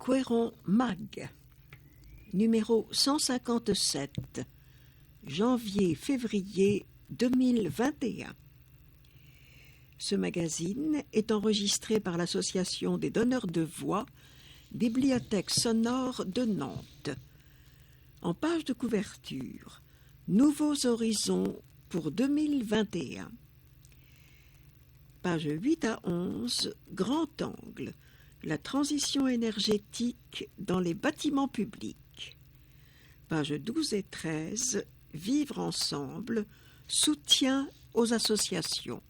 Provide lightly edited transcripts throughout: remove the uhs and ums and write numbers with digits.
Couëron Mag, numéro 157, janvier-février 2021. Ce magazine est enregistré par l'Association des donneurs de voix, Bibliothèque sonore de Nantes. En page de couverture, Nouveaux horizons pour 2021. Page 8 à 11, Grand angle, la transition énergétique dans les bâtiments publics. Page 12 et 13, Vivre ensemble, soutien aux associations.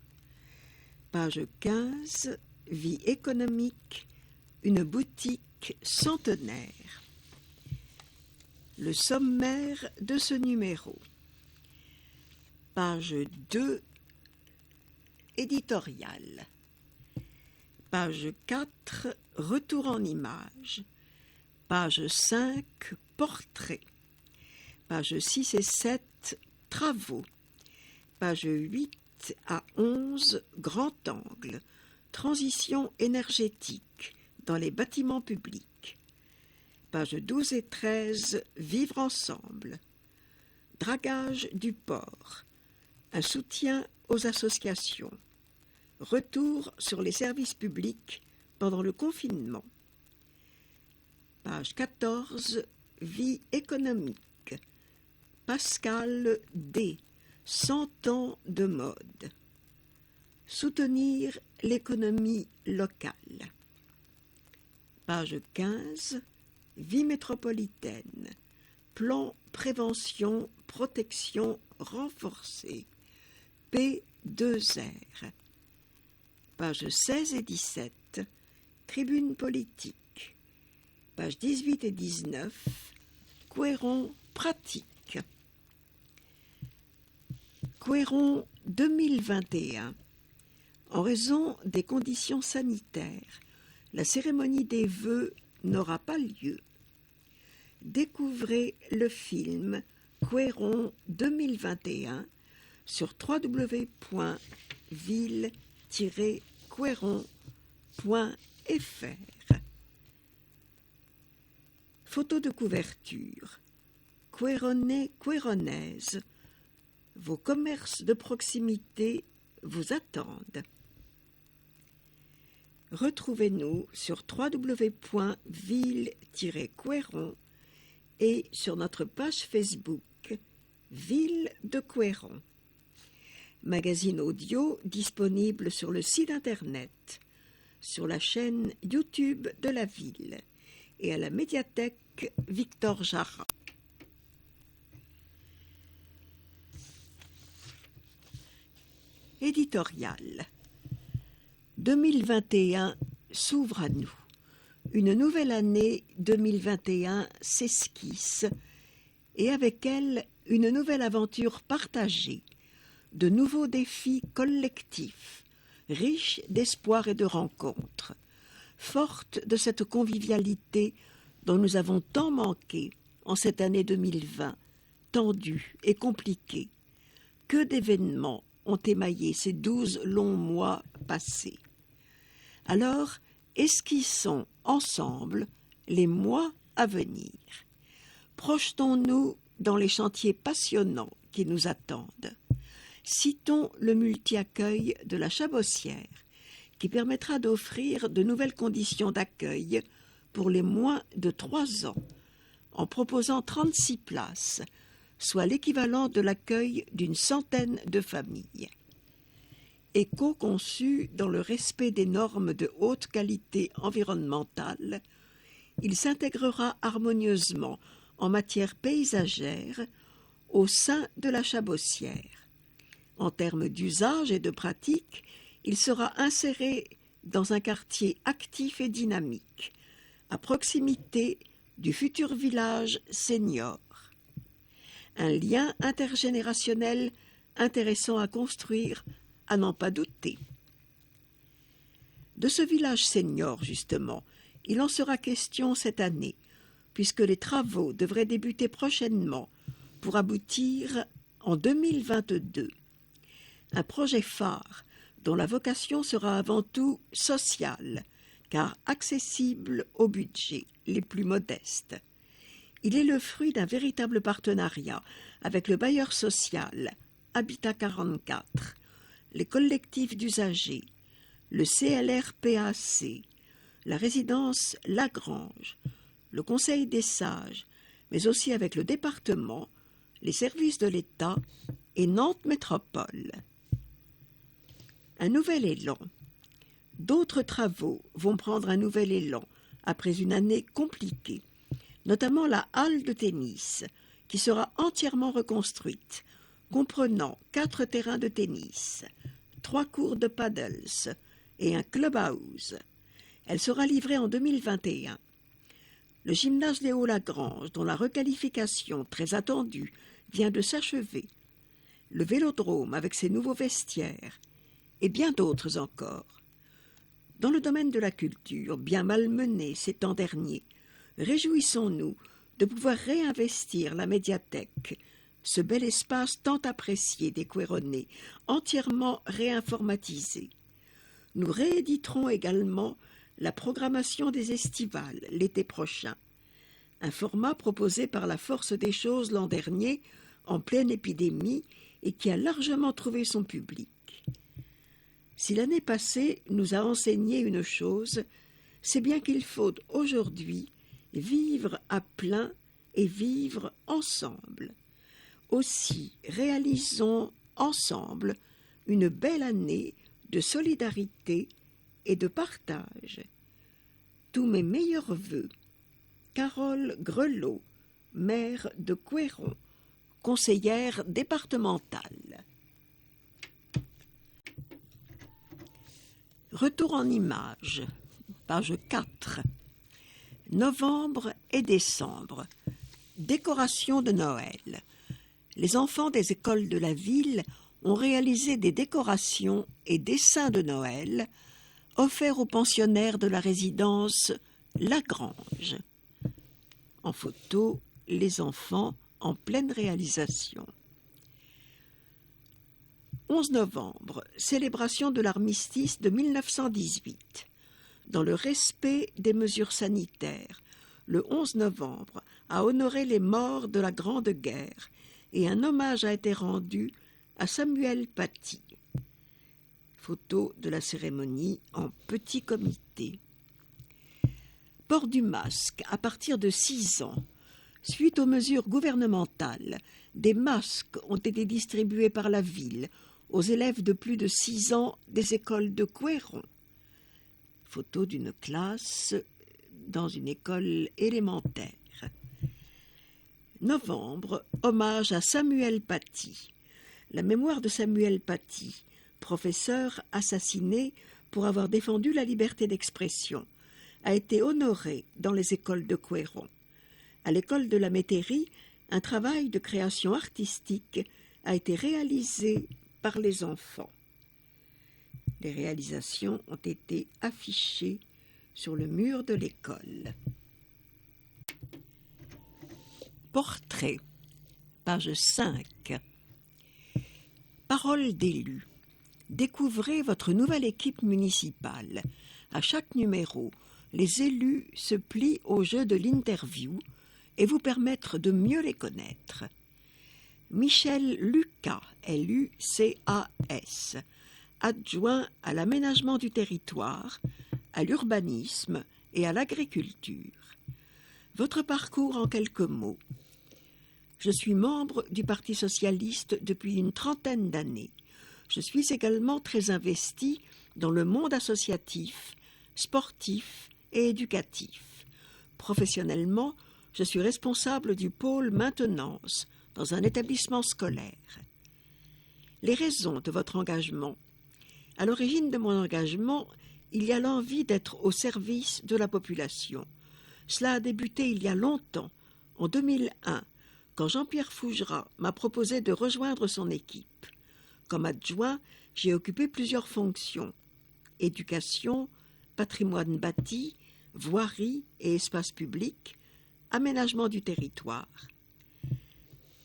Page 15, Vie économique, une boutique centenaire. Le sommaire de ce numéro. Page 2, éditorial. Page 4, retour en images. Page 5, portrait. Page 6 et 7, travaux. Page 8 à 11, grand angle, transition énergétique dans les bâtiments publics. Page 12 et 13, vivre ensemble. Dragage du port, un soutien aux associations. Retour sur les services publics pendant le confinement. Page 14, vie économique. Pascal D. 100 ans de mode. Soutenir l'économie locale. Page 15, vie métropolitaine. Plan prévention, protection renforcée. P2R. Pages 16 et 17, tribune politique. Pages 18 et 19, Couëron pratique. Couëron 2021. En raison des conditions sanitaires, la cérémonie des vœux n'aura pas lieu. Découvrez le film Couëron 2021 sur www.ville-couëron.fr. Photo de couverture. Couéronnais, couéronnaises, vos commerces de proximité vous attendent. Retrouvez-nous sur www.ville-couëron et sur notre page Facebook Ville de Couëron. Magazine audio disponible sur le site internet, sur la chaîne YouTube de la ville et à la médiathèque Victor Jara. Éditorial. 2021 s'ouvre à nous. Une nouvelle année 2021 s'esquisse et avec elle une nouvelle aventure partagée, de nouveaux défis collectifs, riches d'espoir et de rencontres, fortes de cette convivialité dont nous avons tant manqué en cette année 2020, tendue et compliquée. Que d'événements ont émaillé ces 12 longs mois passés. Alors, esquissons ensemble les mois à venir. Projetons-nous dans les chantiers passionnants qui nous attendent. Citons le multi-accueil de la Chabossière, qui permettra d'offrir de nouvelles conditions d'accueil pour les moins de 3 ans, en proposant 36 places, soit l'équivalent de l'accueil d'une centaine de familles. Éco-conçu dans le respect des normes de haute qualité environnementale, il s'intégrera harmonieusement en matière paysagère au sein de la Chabossière. En termes d'usage et de pratique, il sera inséré dans un quartier actif et dynamique, à proximité du futur village senior. Un lien intergénérationnel intéressant à construire, à n'en pas douter. De ce village senior, justement, il en sera question cette année, puisque les travaux devraient débuter prochainement pour aboutir en 2022. Un projet phare dont la vocation sera avant tout sociale, car accessible aux budgets les plus modestes. Il est le fruit d'un véritable partenariat avec le bailleur social Habitat 44, les collectifs d'usagers, le CLRPAC, la résidence Lagrange, le Conseil des sages, mais aussi avec le département, les services de l'État et Nantes Métropole. Un nouvel élan. D'autres travaux vont prendre un nouvel élan après une année compliquée, notamment la halle de tennis, qui sera entièrement reconstruite, comprenant 4 terrains de tennis, 3 cours de paddles et un clubhouse. Elle sera livrée en 2021. Le gymnase Léo Lagrange, dont la requalification très attendue vient de s'achever, le vélodrome avec ses nouveaux vestiaires, et bien d'autres encore. Dans le domaine de la culture, bien malmené ces temps derniers, réjouissons-nous de pouvoir réinvestir la médiathèque, ce bel espace tant apprécié des Couéronnais, entièrement réinformatisé. Nous rééditerons également la programmation des estivales l'été prochain, un format proposé par la force des choses l'an dernier en pleine épidémie et qui a largement trouvé son public. Si l'année passée nous a enseigné une chose, c'est bien qu'il faut aujourd'hui vivre à plein et vivre ensemble. Aussi, réalisons ensemble une belle année de solidarité et de partage. Tous mes meilleurs vœux. Carole Grelot, maire de Couéron, conseillère départementale. Retour en images, page 4. Novembre et décembre. Décoration de Noël. Les enfants des écoles de la ville ont réalisé des décorations et dessins de Noël offerts aux pensionnaires de la résidence Lagrange. En photo, les enfants en pleine réalisation. 11 novembre, célébration de l'armistice de 1918. Dans le respect des mesures sanitaires, le 11 novembre a honoré les morts de la Grande Guerre et un hommage a été rendu à Samuel Paty. Photo de la cérémonie en petit comité. Port du masque à partir de 6 ans. Suite aux mesures gouvernementales, des masques ont été distribués par la ville aux élèves de plus de 6 ans des écoles de Couéron. Photo d'une classe dans une école élémentaire. Novembre, hommage à Samuel Paty. La mémoire de Samuel Paty, professeur assassiné pour avoir défendu la liberté d'expression, a été honorée dans les écoles de Couéron. À l'école de la Métairie, un travail de création artistique a été réalisé par les enfants. Les réalisations ont été affichées sur le mur de l'école. Portrait, page 5. Parole d'élus. Découvrez votre nouvelle équipe municipale. À chaque numéro, les élus se plient au jeu de l'interview et vous permettre de mieux les connaître. Michel Lucas, LUCAS, adjoint à l'aménagement du territoire, à l'urbanisme et à l'agriculture. Votre parcours en quelques mots. Je suis membre du Parti socialiste depuis une 30aine d'années. Je suis également très investi dans le monde associatif, sportif et éducatif. Professionnellement, je suis responsable du pôle maintenance dans un établissement scolaire. Les raisons de votre engagement. À l'origine de mon engagement, il y a l'envie d'être au service de la population. Cela a débuté il y a longtemps, en 2001, quand Jean-Pierre Fougerat m'a proposé de rejoindre son équipe. Comme adjoint, j'ai occupé plusieurs fonctions. Éducation, patrimoine bâti, voirie et espace public, aménagement du territoire.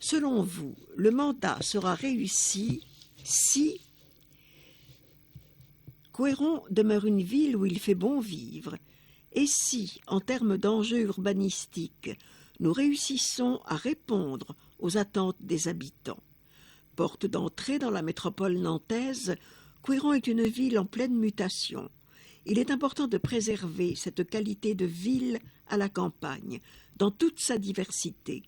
Selon vous, le mandat sera réussi si Couëron demeure une ville où il fait bon vivre, et si, en termes d'enjeux urbanistiques, nous réussissons à répondre aux attentes des habitants, porte d'entrée dans la métropole nantaise, Couëron est une ville en pleine mutation. Il est important de préserver cette qualité de ville à la campagne, dans toute sa diversité,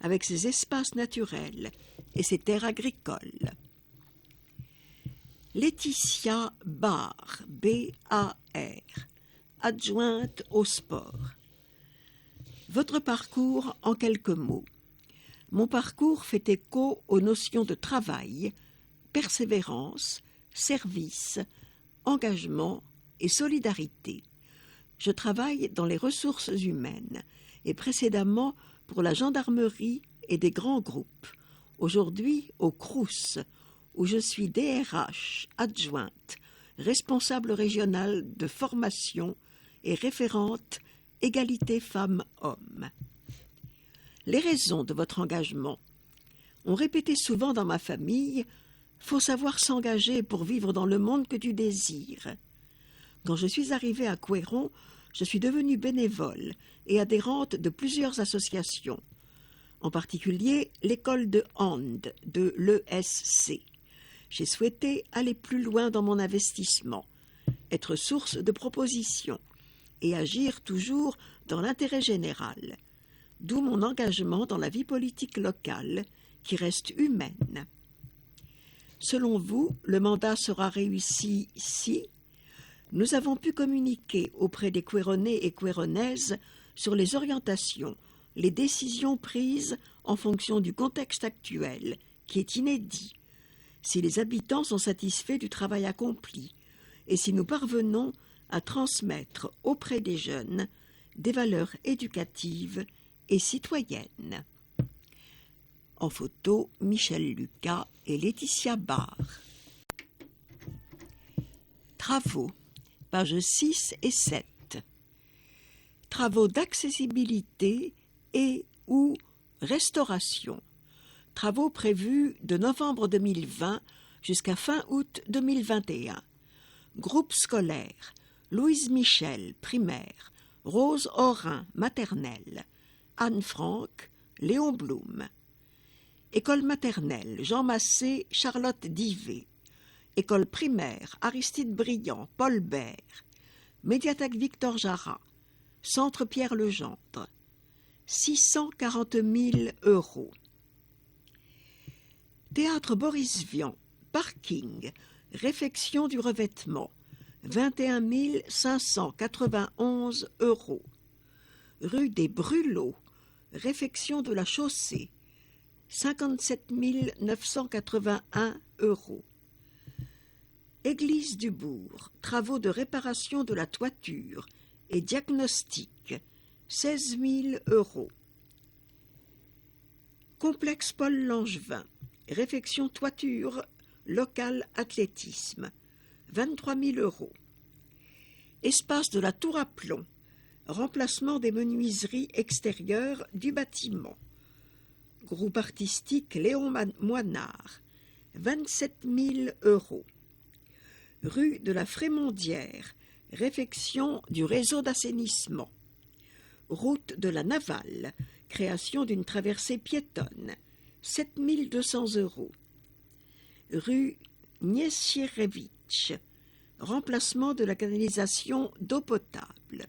avec ses espaces naturels et ses terres agricoles. Laetitia Barr, B-A-R, adjointe au sport. Votre parcours en quelques mots. Mon parcours fait écho aux notions de travail, persévérance, service, engagement et solidarité. Je travaille dans les ressources humaines et précédemment pour la gendarmerie et des grands groupes. Aujourd'hui au CROUS, où je suis DRH adjointe, responsable régionale de formation et référente égalité femmes-hommes. Les raisons de votre engagement. On répétait souvent dans ma famille « faut savoir s'engager pour vivre dans le monde que tu désires ». Quand je suis arrivée à Couëron, je suis devenue bénévole et adhérente de plusieurs associations, en particulier l'école de hand de l'ESC. J'ai souhaité aller plus loin dans mon investissement, être source de propositions et agir toujours dans l'intérêt général, d'où mon engagement dans la vie politique locale qui reste humaine. Selon vous, le mandat sera réussi si nous avons pu communiquer auprès des Couéronnais et Couéronnaises sur les orientations, les décisions prises en fonction du contexte actuel, qui est inédit, si les habitants sont satisfaits du travail accompli, et si nous parvenons à transmettre auprès des jeunes des valeurs éducatives et citoyennes. En photo, Michel Lucas et Laetitia Barr. Travaux, pages 6 et 7. Travaux d'accessibilité et ou restauration. Travaux prévus de novembre 2020 jusqu'à fin août 2021. Groupe scolaire, Louise Michel, primaire, Rose Aurin, maternelle, Anne Franck, Léon Blum. École maternelle, Jean Massé, Charlotte Divé. École primaire, Aristide Briand, Paul Bert. Médiathèque Victor Jara. Centre Pierre Legendre. 640 000 €. Théâtre Boris Vian, parking, réfection du revêtement, 21 591 €. Rue des Brûlots, réfection de la chaussée, 57 981 €. Église du Bourg, travaux de réparation de la toiture et diagnostic, 16 000 €. Complexe Paul Langevin, réfection toiture, local athlétisme, 23 000 €. Espace de la Tour à Plomb, remplacement des menuiseries extérieures du bâtiment. Groupe artistique Léon Moinard, 27 000 €. Rue de la Frémondière, réfection du réseau d'assainissement. Route de la Navale, création d'une traversée piétonne, 7 200 €. Rue Niesierewicz, remplacement de la canalisation d'eau potable.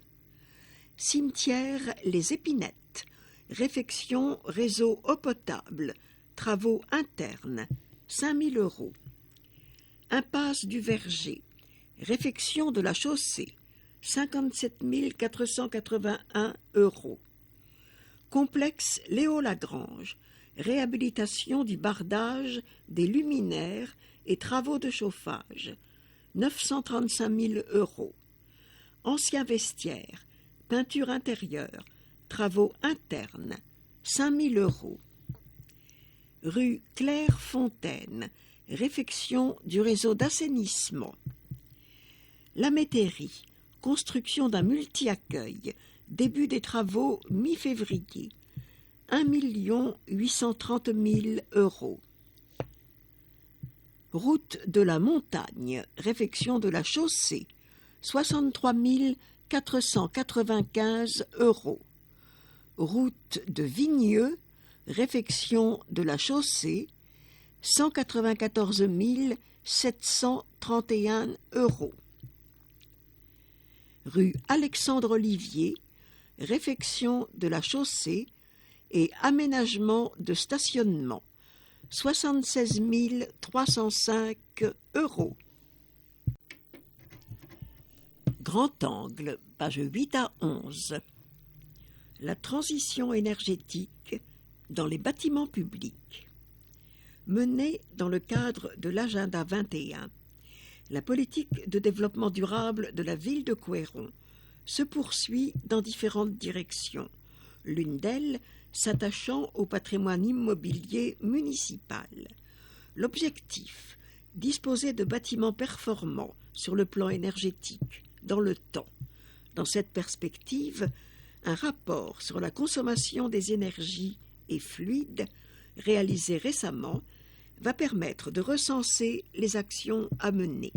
Cimetière Les Épinettes, réfection réseau eau potable, travaux internes, 5 000 €. Impasse du Verger, réfection de la chaussée, 57 481 €. Complexe Léo Lagrange, réhabilitation du bardage des luminaires et travaux de chauffage, 935 000 €. Ancien vestiaire, peinture intérieure, travaux internes, 5 000 €. Rue Claire Fontaine, réfection du réseau d'assainissement. La Métairie, construction d'un multi-accueil, début des travaux mi-février, 1 830 000 €. Route de la Montagne, réfection de la chaussée, 63 495 €. Route de Vigneux, réfection de la chaussée, 194 731 €. Rue Alexandre-Olivier, réfection de la chaussée et aménagement de stationnement, 76 305 €. Grand angle, pages 8 à 11. La transition énergétique dans les bâtiments publics. Menée dans le cadre de l'Agenda 21, la politique de développement durable de la ville de Couëron se poursuit dans différentes directions, l'une d'elles s'attachant au patrimoine immobilier municipal. L'objectif, disposer de bâtiments performants sur le plan énergétique dans le temps. Dans cette perspective, un rapport sur la consommation des énergies et fluides, réalisé récemment, va permettre de recenser les actions à mener,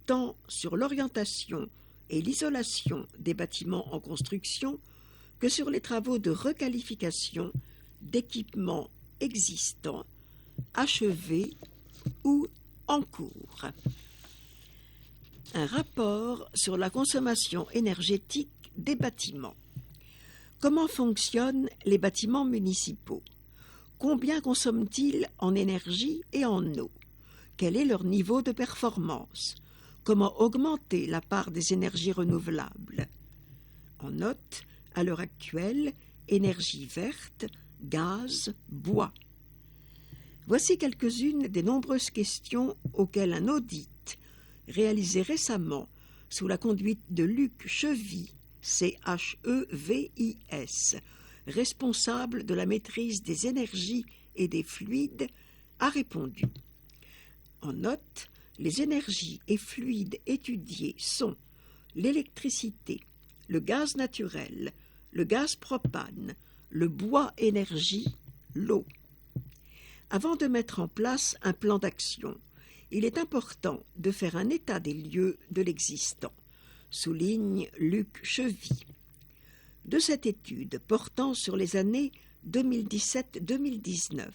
tant sur l'orientation et l'isolation des bâtiments en construction que sur les travaux de requalification d'équipements existants, achevés ou en cours. Un rapport sur la consommation énergétique des bâtiments. Comment fonctionnent les bâtiments municipaux? Combien consomment-ils en énergie et en eau? Quel est leur niveau de performance? Comment augmenter la part des énergies renouvelables? En note, à l'heure actuelle, énergie verte, gaz, bois. Voici quelques-unes des nombreuses questions auxquelles un audit, réalisé récemment sous la conduite de Luc Chevis, CHEVIS, responsable de la maîtrise des énergies et des fluides, a répondu. En note, les énergies et fluides étudiés sont l'électricité, le gaz naturel, le gaz propane, le bois énergie, l'eau. Avant de mettre en place un plan d'action, il est important de faire un état des lieux de l'existant, souligne Luc Chevis. De cette étude portant sur les années 2017-2019,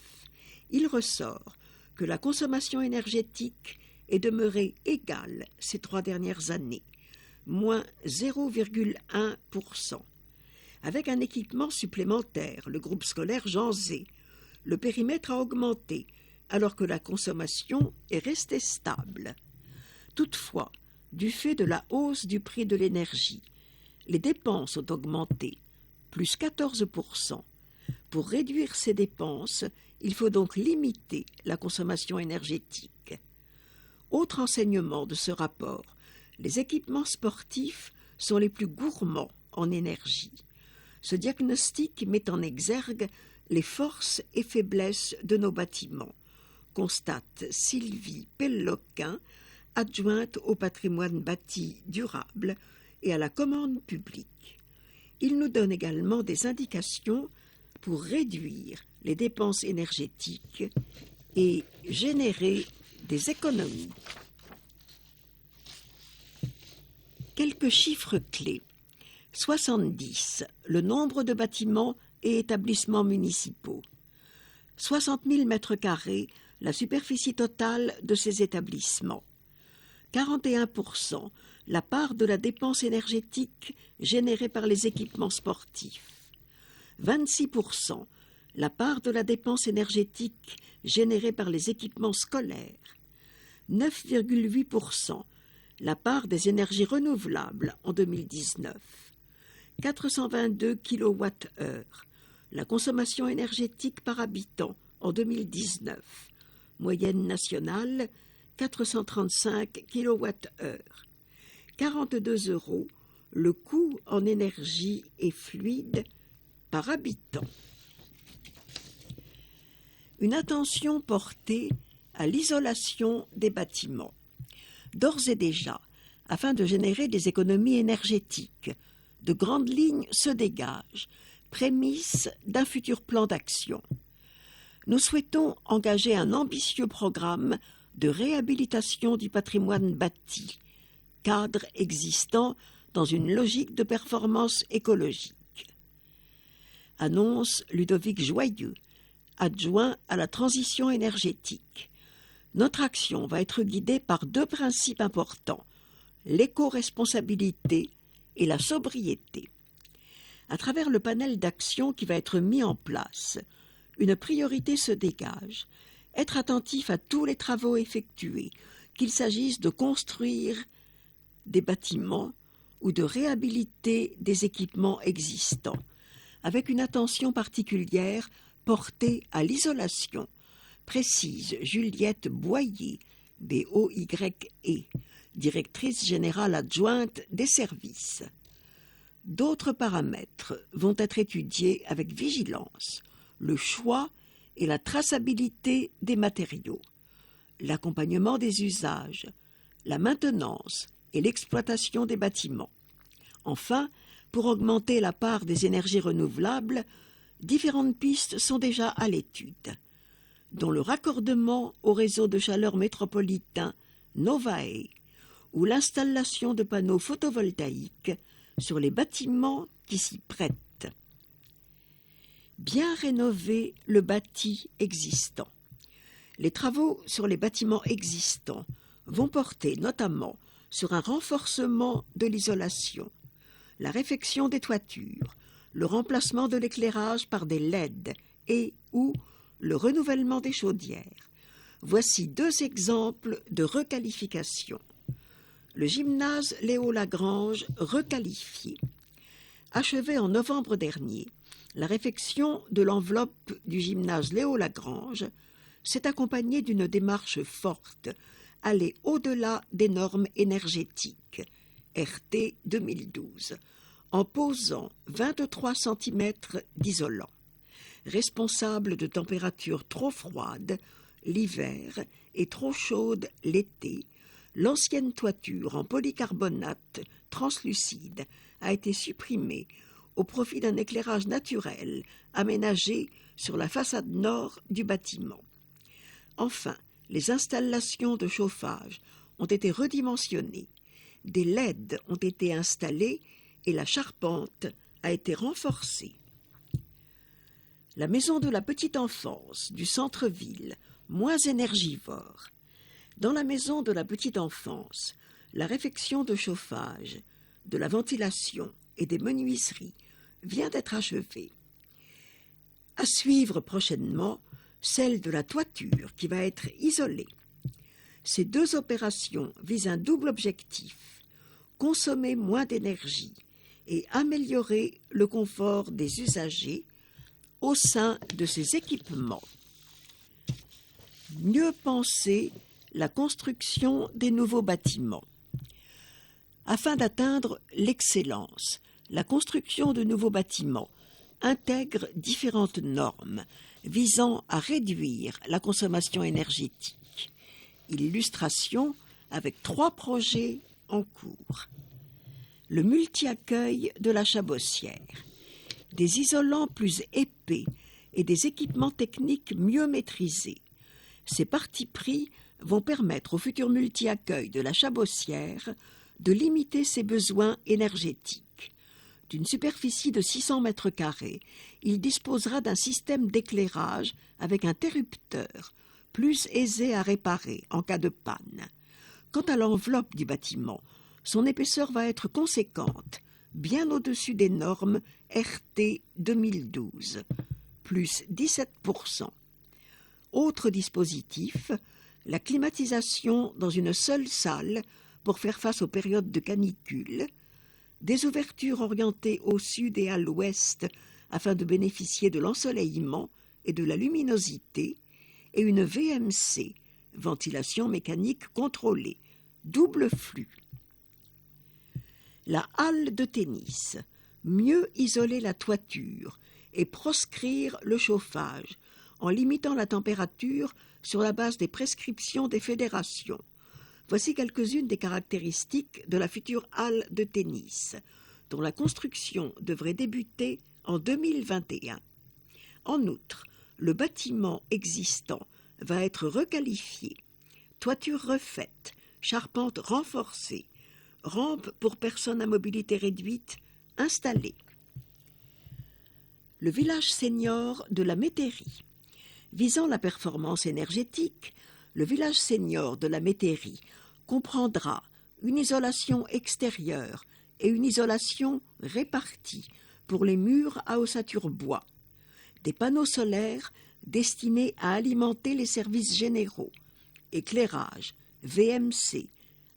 il ressort que la consommation énergétique est demeurée égale ces 3 dernières années, moins 0,1%. Avec un équipement supplémentaire, le groupe scolaire Jean Zé, le périmètre a augmenté alors que la consommation est restée stable. Toutefois, du fait de la hausse du prix de l'énergie, les dépenses ont augmenté, plus 14%. Pour réduire ces dépenses, il faut donc limiter la consommation énergétique. Autre enseignement de ce rapport, les équipements sportifs sont les plus gourmands en énergie. Ce diagnostic met en exergue les forces et faiblesses de nos bâtiments, constate Sylvie Pelloquin, adjointe au patrimoine bâti durable et à la commande publique. Il nous donne également des indications pour réduire les dépenses énergétiques et générer des économies. Quelques chiffres clés. 70, le nombre de bâtiments et établissements municipaux. 60 000 m², la superficie totale de ces établissements. 41%, la part de la dépense énergétique générée par les équipements sportifs. 26%, la part de la dépense énergétique générée par les équipements scolaires. 9,8%, la part des énergies renouvelables en 2019. 422 kWh, la consommation énergétique par habitant en 2019. Moyenne nationale, 435 kWh. 42 €, le coût en énergie et fluide par habitant. Une attention portée à l'isolation des bâtiments. D'ores et déjà, afin de générer des économies énergétiques, de grandes lignes se dégagent, prémices d'un futur plan d'action. Nous souhaitons engager un ambitieux programme de réhabilitation du patrimoine bâti, cadre existant dans une logique de performance écologique. Annonce Ludovic Joyeux, adjoint à la transition énergétique. Notre action va être guidée par deux principes importants, l'éco-responsabilité et la sobriété. À travers le panel d'actions qui va être mis en place, une priorité se dégage, être attentif à tous les travaux effectués, qu'il s'agisse de construire des bâtiments ou de réhabiliter des équipements existants, avec une attention particulière portée à l'isolation, précise Juliette Boyer, B-O-Y-E, directrice générale adjointe des services. D'autres paramètres vont être étudiés avec vigilance, le choix et la traçabilité des matériaux, l'accompagnement des usages, la maintenance et l'exploitation des bâtiments. Enfin, pour augmenter la part des énergies renouvelables, différentes pistes sont déjà à l'étude, dont le raccordement au réseau de chaleur métropolitain Novae ou l'installation de panneaux photovoltaïques sur les bâtiments qui s'y prêtent. Bien rénover le bâti existant. Les travaux sur les bâtiments existants vont porter notamment sur un renforcement de l'isolation, la réfection des toitures, le remplacement de l'éclairage par des LED et ou le renouvellement des chaudières. Voici deux exemples de requalification. Le gymnase Léo Lagrange requalifié. Achevé en novembre dernier, la réfection de l'enveloppe du gymnase Léo Lagrange s'est accompagnée d'une démarche forte, aller au-delà des normes énergétiques, RT 2012, en posant 23 cm d'isolant. Responsable de températures trop froides l'hiver et trop chaudes l'été, l'ancienne toiture en polycarbonate translucide a été supprimée au profit d'un éclairage naturel aménagé sur la façade nord du bâtiment. Enfin, les installations de chauffage ont été redimensionnées, des LED ont été installés et la charpente a été renforcée. La maison de la petite enfance du centre-ville, moins énergivore. Dans la maison de la petite enfance, la réfection de chauffage, de la ventilation et des menuiseries vient d'être achevée. À suivre prochainement, celle de la toiture qui va être isolée. Ces deux opérations visent un double objectif, consommer moins d'énergie et améliorer le confort des usagers au sein de ces équipements. Mieux penser la construction des nouveaux bâtiments. Afin d'atteindre l'excellence, la construction de nouveaux bâtiments intègre différentes normes visant à réduire la consommation énergétique. Illustration avec 3 projets en cours. Le multi-accueil de la Chabossière, des isolants plus épais et des équipements techniques mieux maîtrisés. Ces partis pris vont permettre au futur multi-accueil de la Chabossière de limiter ses besoins énergétiques. D'une superficie de 600 mètres carrés, il disposera d'un système d'éclairage avec interrupteur, plus aisé à réparer en cas de panne. Quant à l'enveloppe du bâtiment, son épaisseur va être conséquente, bien au-dessus des normes RT 2012, plus 17%. Autre dispositif, la climatisation dans une seule salle pour faire face aux périodes de canicule, des ouvertures orientées au sud et à l'ouest afin de bénéficier de l'ensoleillement et de la luminosité, et une VMC, ventilation mécanique contrôlée, double flux. La halle de tennis, mieux isoler la toiture et proscrire le chauffage en limitant la température sur la base des prescriptions des fédérations. Voici quelques-unes des caractéristiques de la future halle de tennis, dont la construction devrait débuter en 2021. En outre, le bâtiment existant va être requalifié. toiture refaite, charpente renforcée, rampe pour personnes à mobilité réduite installée. Le village senior de la Métairie. Visant la performance énergétique, le village senior de la Métairie comprendra une isolation extérieure et une isolation répartie pour les murs à ossature bois, des panneaux solaires destinés à alimenter les services généraux, éclairage, VMC,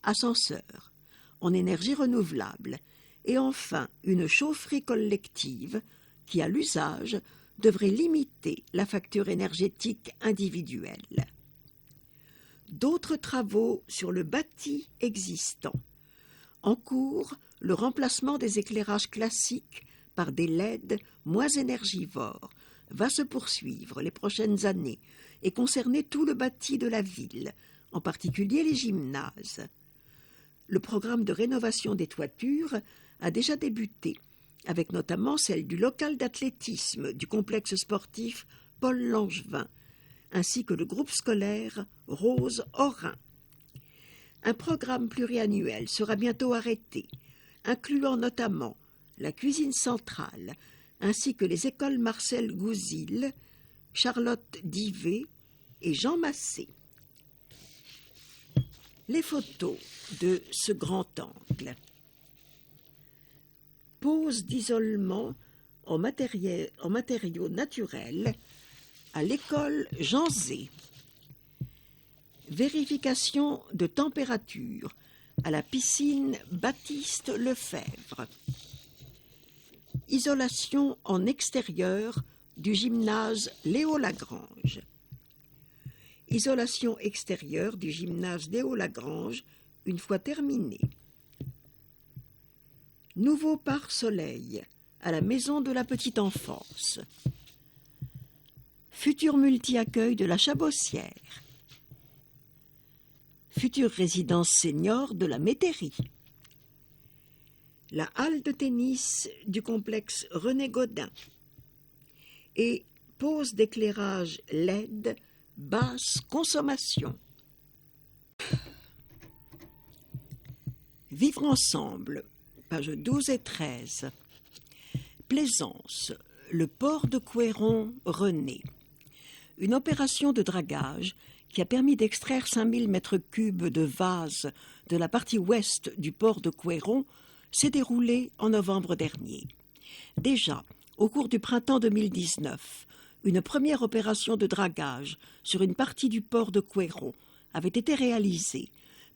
ascenseur, en énergie renouvelable, et enfin une chaufferie collective qui, à l'usage, devrait limiter la facture énergétique individuelle. D'autres travaux sur le bâti existant. En cours, le remplacement des éclairages classiques par des LED moins énergivores va se poursuivre les prochaines années et concerner tout le bâti de la ville, en particulier les gymnases. Le programme de rénovation des toitures a déjà débuté, avec notamment celle du local d'athlétisme du complexe sportif Paul Langevin, ainsi que le groupe scolaire Rose Orin. Un programme pluriannuel sera bientôt arrêté, incluant notamment la cuisine centrale, ainsi que les écoles Marcel Gouzil, Charlotte Divé et Jean Massé. Les photos de ce grand angle. Pose d'isolement en matériaux naturels à l'école Jean Zé. Vérification de température à la piscine Baptiste Lefebvre. Isolation en extérieur du gymnase Léo Lagrange. Isolation extérieure du gymnase Léo Lagrange une fois terminée. Nouveau pare-soleil à la maison de la petite enfance. Futur multi-accueil de la Chabossière. Future résidence senior de la Métairie. La halle de tennis du complexe René Godin. Et pose d'éclairage LED basse consommation. Vivre ensemble, pages 12 et 13. Plaisance, le port de Couéron rené. Une opération de dragage qui a permis d'extraire 5000 mètres cubes de vase de la partie ouest du port de Couéron s'est déroulée en novembre dernier. Déjà, au cours du printemps 2019, une première opération de dragage sur une partie du port de Couéron avait été réalisée,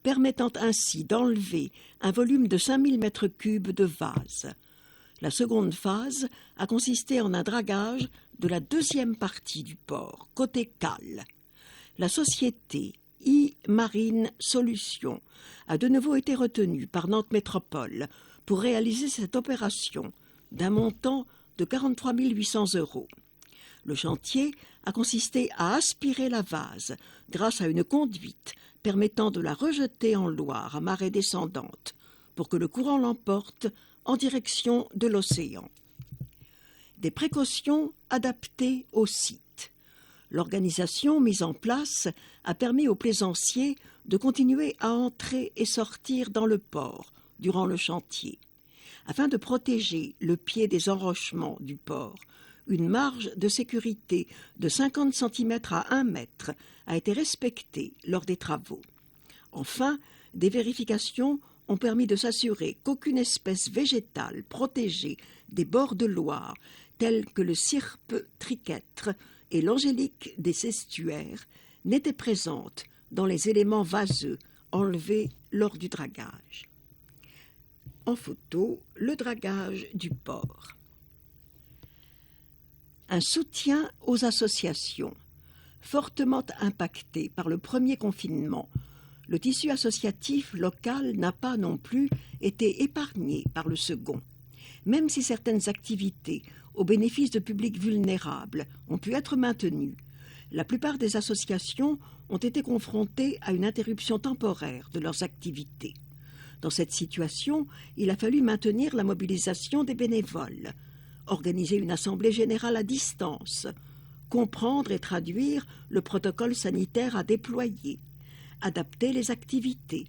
permettant ainsi d'enlever un volume de 5000 mètres cubes de vase. La seconde phase a consisté en un dragage de la deuxième partie du port, côté cale. La société I-Marine Solutions a de nouveau été retenue par Nantes Métropole pour réaliser cette opération d'un montant de 43 800 €. Le chantier a consisté à aspirer la vase grâce à une conduite permettant de la rejeter en Loire à marée descendante pour que le courant l'emporte en direction de l'océan. Des précautions adaptées au site. L'organisation mise en place a permis aux plaisanciers de continuer à entrer et sortir dans le port durant le chantier. Afin de protéger le pied des enrochements du port, une marge de sécurité de 50 cm à 1 mètre a été respectée lors des travaux. Enfin, des vérifications ont permis de s'assurer qu'aucune espèce végétale protégée des bords de Loire, telle que le cirpe triquetre et l'angélique des estuaires, n'était présente dans les éléments vaseux enlevés lors du dragage. En photo, le dragage du port. Un soutien aux associations. Fortement impacté par le premier confinement, le tissu associatif local n'a pas non plus été épargné par le second. Même si certaines activités au bénéfice de publics vulnérables ont pu être maintenues, la plupart des associations ont été confrontées à une interruption temporaire de leurs activités. Dans cette situation, il a fallu maintenir la mobilisation des bénévoles, organiser une assemblée générale à distance, comprendre et traduire le protocole sanitaire à déployer, adapter les activités,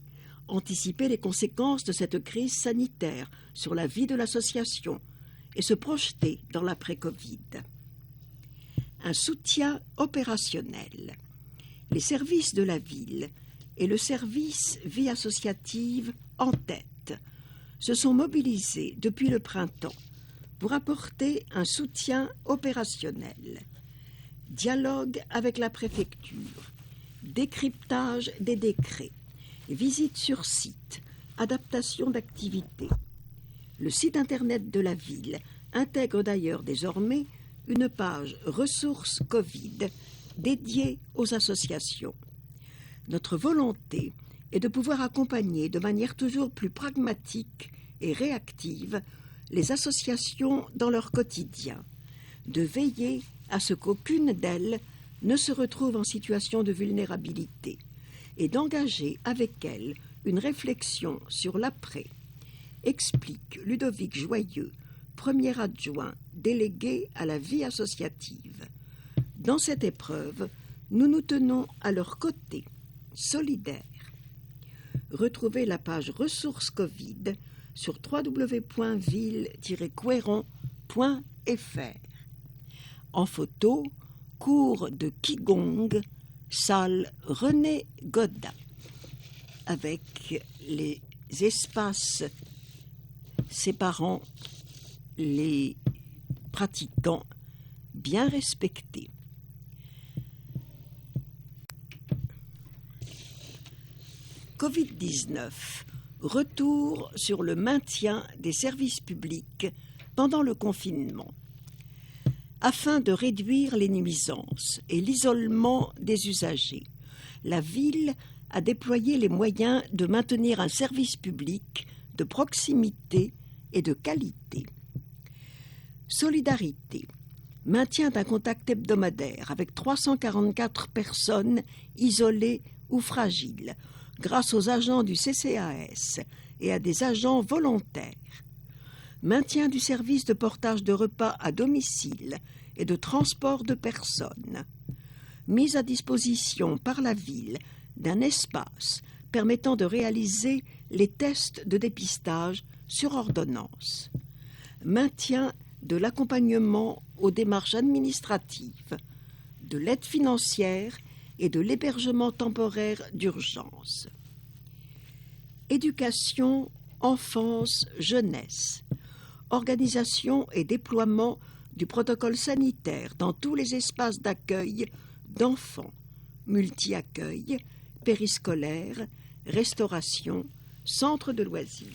anticiper les conséquences de cette crise sanitaire sur la vie de l'association et se projeter dans l'après-Covid. Un soutien opérationnel. Les services de la ville et le service vie associative en tête se sont mobilisés depuis le printemps pour apporter un soutien opérationnel. Dialogue avec la préfecture, décryptage des décrets, visite sur site, adaptation d'activités. Le site internet de la ville intègre d'ailleurs désormais une page ressources Covid dédiée aux associations. Notre volonté est de pouvoir accompagner de manière toujours plus pragmatique et réactive les associations dans leur quotidien, de veiller à ce qu'aucune d'elles ne se retrouve en situation de vulnérabilité et d'engager avec elles une réflexion sur l'après, explique Ludovic Joyeux, premier adjoint délégué à la vie associative. Dans cette épreuve, nous nous tenons à leur côté, solidaires. Retrouvez la page ressources Covid sur www.ville-quéron.fr. En photo, cours de Qigong, salle René Godin, avec les espaces séparant les pratiquants bien respectés. Covid-19, retour sur le maintien des services publics pendant le confinement. Afin de réduire les nuisances et l'isolement des usagers, la ville a déployé les moyens de maintenir un service public de proximité et de qualité. Solidarité, maintien d'un contact hebdomadaire avec 344 personnes isolées ou fragiles, grâce aux agents du CCAS et à des agents volontaires. Maintien du service de portage de repas à domicile et de transport de personnes. Mise à disposition par la ville d'un espace permettant de réaliser les tests de dépistage sur ordonnance. Maintien de l'accompagnement aux démarches administratives, de l'aide financière et de l'hébergement temporaire d'urgence. Éducation, enfance, jeunesse. Organisation et déploiement du protocole sanitaire dans tous les espaces d'accueil d'enfants, multi-accueil, périscolaire, restauration, centre de loisirs.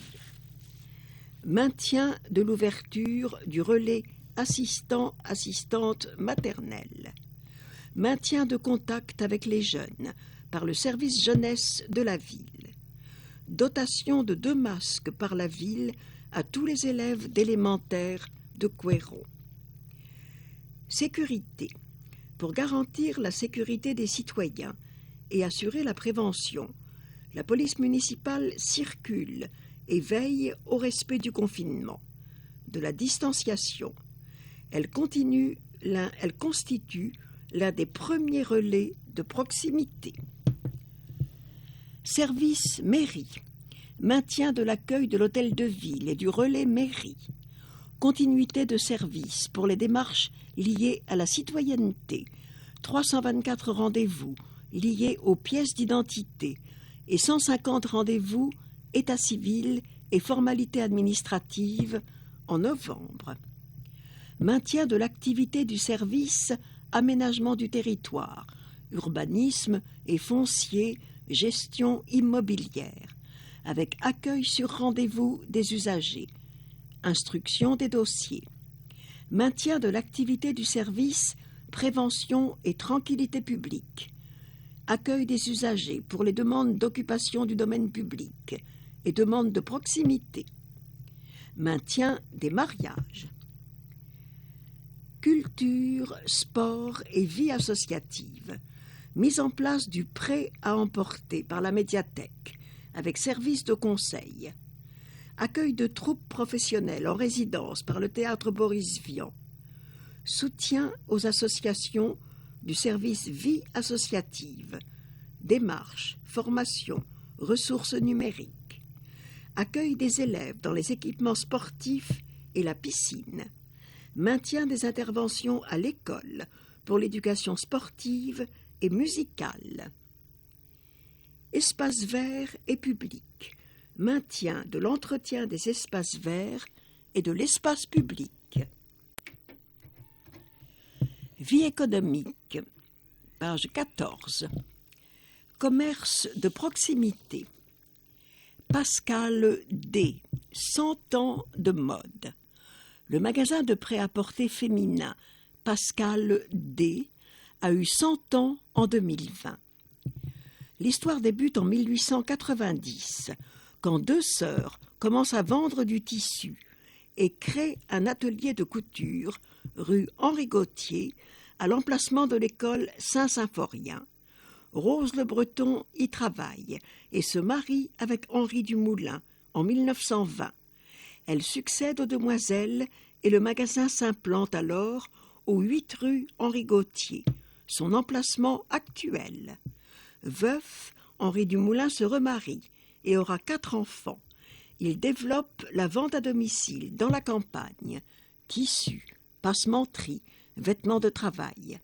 Maintien de l'ouverture du relais assistant-assistante maternelle. Maintien de contact avec les jeunes par le service jeunesse de la ville. Dotation de 2 masques par la ville à tous les élèves d'élémentaire de Quéron. Sécurité. Pour garantir la sécurité des citoyens et assurer la prévention, la police municipale circule et veille au respect du confinement, de la distanciation. Elle constitue l'un des premiers relais de proximité. Service mairie. Maintien de l'accueil de l'hôtel de ville et du relais mairie. Continuité de service pour les démarches liées à la citoyenneté. 324 rendez-vous liés aux pièces d'identité et 150 rendez-vous état civil et formalités administratives en novembre. Maintien de l'activité du service aménagement du territoire, urbanisme et foncier, gestion immobilière, avec accueil sur rendez-vous des usagers, instruction des dossiers, maintien de l'activité du service, prévention et tranquillité publique, accueil des usagers pour les demandes d'occupation du domaine public et demandes de proximité, maintien des mariages. Culture, sport et vie associative, mise en place du prêt à emporter par la médiathèque, avec service de conseil, accueil de troupes professionnelles en résidence par le théâtre Boris Vian, soutien aux associations du service vie associative, démarche, formation, ressources numériques, accueil des élèves dans les équipements sportifs et la piscine, maintien des interventions à l'école pour l'éducation sportive et musicale, espaces verts et publics, maintien de l'entretien des espaces verts et de l'espace public. Vie économique, page 14. Commerce de proximité. Pascal D. 100 ans de mode. Le magasin de prêt-à-porter féminin Pascal D. a eu 100 ans en 2020. L'histoire débute en 1890, quand deux sœurs commencent à vendre du tissu et créent un atelier de couture rue Henri Gautier, à l'emplacement de l'école Saint-Symphorien. Rose Le Breton y travaille et se marie avec Henri Dumoulin en 1920. Elle succède aux demoiselles et le magasin s'implante alors aux 8 rue Henri Gautier, son emplacement actuel. Veuf, Henri Dumoulin se remarie et aura 4 enfants. Il développe la vente à domicile dans la campagne, tissus, passementerie, vêtements de travail.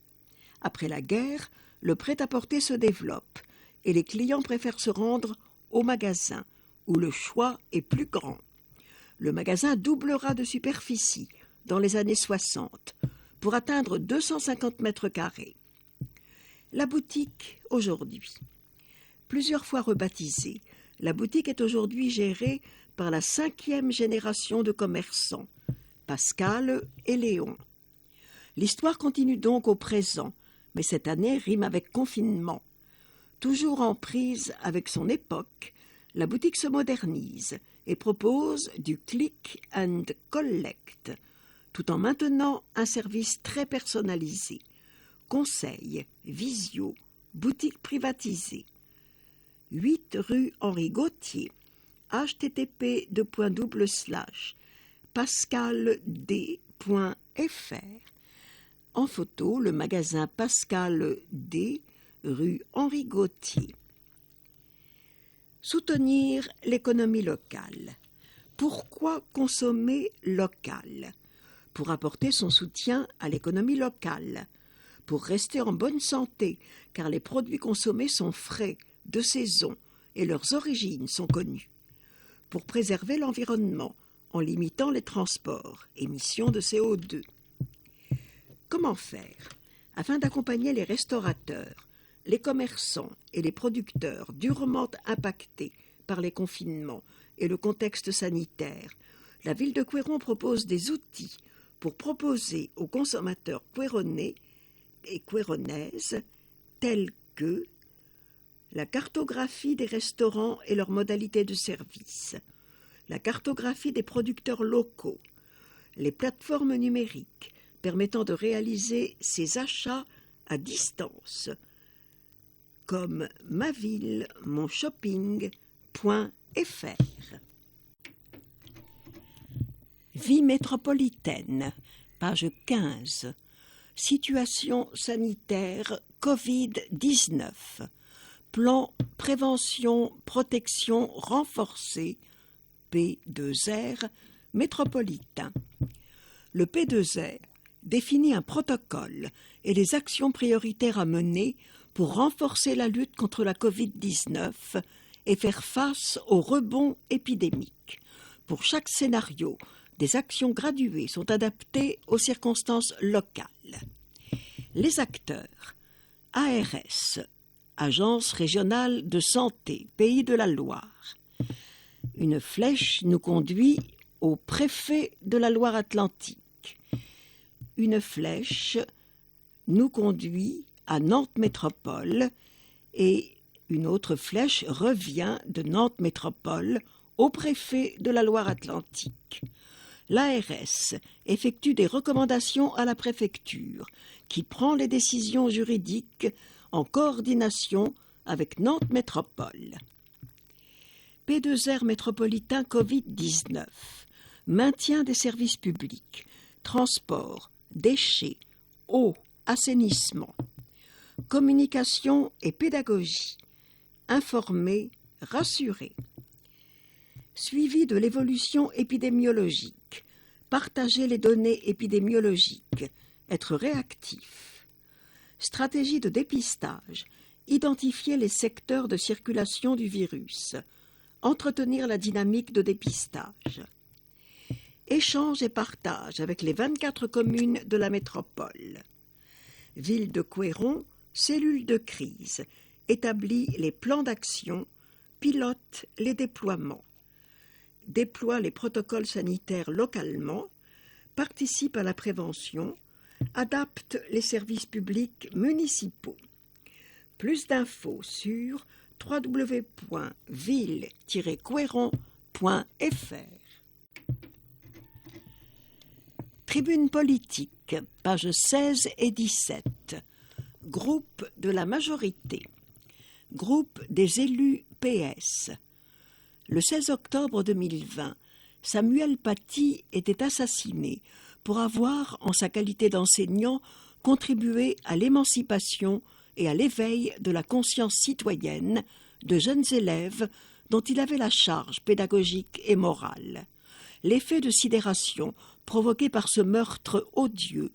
Après la guerre, le prêt-à-porter se développe et les clients préfèrent se rendre au magasin où le choix est plus grand. Le magasin doublera de superficie dans les années 60 pour atteindre 250 mètres carrés. La boutique aujourd'hui. Plusieurs fois rebaptisée, la boutique est aujourd'hui gérée par la 5e génération de commerçants, Pascal et Léon. L'histoire continue donc au présent, mais cette année rime avec confinement. Toujours en prise avec son époque, la boutique se modernise et propose du click and collect, tout en maintenant un service très personnalisé. Conseils, visio, boutique privatisée. 8 rue Henri Gautier, http://pascald.fr. En photo, le magasin Pascal D, rue Henri Gautier. Soutenir l'économie locale. Pourquoi consommer local? Pour apporter son soutien à l'économie locale. Pour rester en bonne santé, car les produits consommés sont frais, de saison, et leurs origines sont connues. Pour préserver l'environnement, en limitant les transports, émissions de CO2. Comment faire afin d'accompagner les restaurateurs, les commerçants et les producteurs durement impactés par les confinements et le contexte sanitaire? La ville de Couëron propose des outils pour proposer aux consommateurs couéronnais et couéronnaises tels que la cartographie des restaurants et leurs modalités de service, la cartographie des producteurs locaux, les plateformes numériques permettant de réaliser ses achats à distance, comme maville-mon-shopping.fr. Vie métropolitaine, page 15. Situation sanitaire Covid-19. Plan prévention-protection renforcé, P2R, métropolitain. Le P2R définit un protocole et les actions prioritaires à mener pour renforcer la lutte contre la Covid-19 et faire face au rebond épidémique. Pour chaque scénario, des actions graduées sont adaptées aux circonstances locales. Les acteurs, ARS, Agence régionale de santé, Pays de la Loire. Une flèche nous conduit au préfet de la Loire-Atlantique. Une flèche nous conduit à Nantes Métropole et une autre flèche revient de Nantes Métropole au préfet de la Loire-Atlantique. L'ARS effectue des recommandations à la préfecture qui prend les décisions juridiques en coordination avec Nantes Métropole. P2R métropolitain Covid-19, maintien des services publics, transport, déchets, eau, assainissement, communication et pédagogie, informer, rassurer. Suivi de l'évolution épidémiologique, partager les données épidémiologiques, être réactif. Stratégie de dépistage, identifier les secteurs de circulation du virus, entretenir la dynamique de dépistage. Échange et partage avec les 24 communes de la métropole. Ville de Couëron, cellule de crise, établit les plans d'action, pilote les déploiements, déploie les protocoles sanitaires localement, participe à la prévention, adapte les services publics municipaux. Plus d'infos sur www.ville-couëron.fr. Tribune politique, pages 16 et 17. Groupe de la majorité. Groupe des élus PS. Le 16 octobre 2020, Samuel Paty était assassiné pour avoir, en sa qualité d'enseignant, contribué à l'émancipation et à l'éveil de la conscience citoyenne de jeunes élèves dont il avait la charge pédagogique et morale. L'effet de sidération provoqué par ce meurtre odieux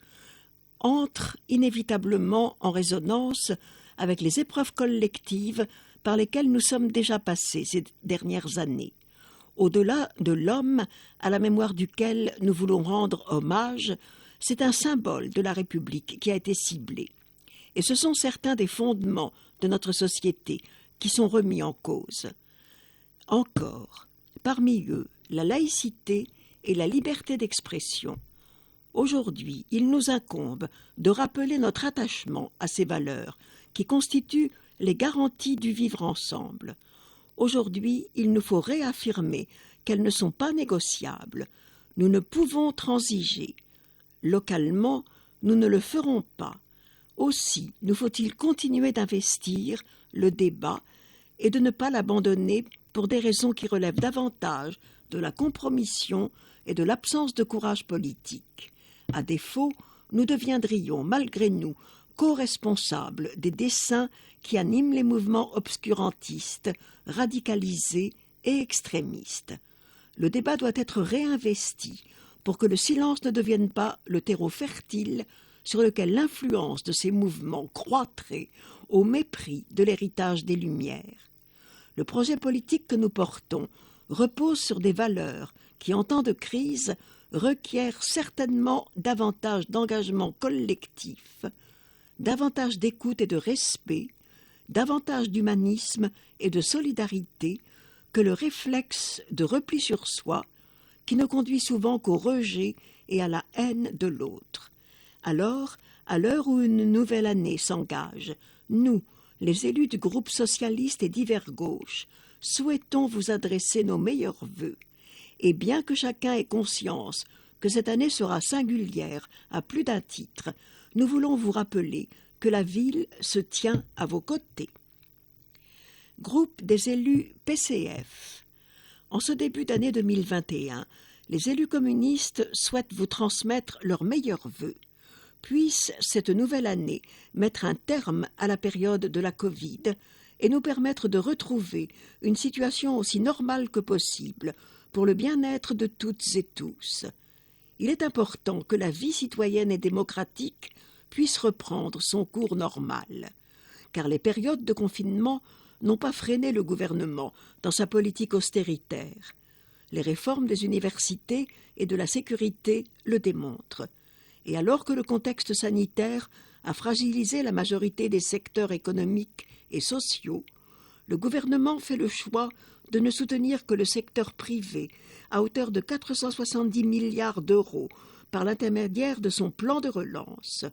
entre inévitablement en résonance avec les épreuves collectives par lesquelles nous sommes déjà passés ces dernières années, au-delà de l'homme à la mémoire duquel nous voulons rendre hommage. C'est un symbole de la République qui a été ciblé. Et ce sont certains des fondements de notre société qui sont remis en cause. Encore, parmi eux, la laïcité et la liberté d'expression. Aujourd'hui, il nous incombe de rappeler notre attachement à ces valeurs qui constituent les garanties du vivre ensemble. Aujourd'hui, il nous faut réaffirmer qu'elles ne sont pas négociables. Nous ne pouvons transiger. Localement, nous ne le ferons pas. Aussi, nous faut-il continuer d'investir le débat et de ne pas l'abandonner pour des raisons qui relèvent davantage de la compromission et de l'absence de courage politique. À défaut, nous deviendrions, malgré nous, co-responsables des desseins qui animent les mouvements obscurantistes, radicalisés et extrémistes. Le débat doit être réinvesti pour que le silence ne devienne pas le terreau fertile sur lequel l'influence de ces mouvements croîtrait au mépris de l'héritage des Lumières. Le projet politique que nous portons repose sur des valeurs qui, en temps de crise, requièrent certainement davantage d'engagement collectif, davantage d'écoute et de respect, davantage d'humanisme et de solidarité que le réflexe de repli sur soi qui ne conduit souvent qu'au rejet et à la haine de l'autre. Alors, à l'heure où une nouvelle année s'engage, nous, les élus du groupe socialiste et divers gauches, souhaitons vous adresser nos meilleurs vœux. Et bien que chacun ait conscience que cette année sera singulière à plus d'un titre, nous voulons vous rappeler que la ville se tient à vos côtés. Groupe des élus PCF. En ce début d'année 2021, les élus communistes souhaitent vous transmettre leurs meilleurs vœux. Puisse cette nouvelle année mettre un terme à la période de la Covid et nous permettre de retrouver une situation aussi normale que possible pour le bien-être de toutes et tous. Il est important que la vie citoyenne et démocratique puisse reprendre son cours normal, car les périodes de confinement n'ont pas freiné le gouvernement dans sa politique austéritaire. Les réformes des universités et de la sécurité le démontrent. Et alors que le contexte sanitaire a fragilisé la majorité des secteurs économiques et sociaux, le gouvernement fait le choix de ne soutenir que le secteur privé à hauteur de 470 milliards d'euros par l'intermédiaire de son plan de relance.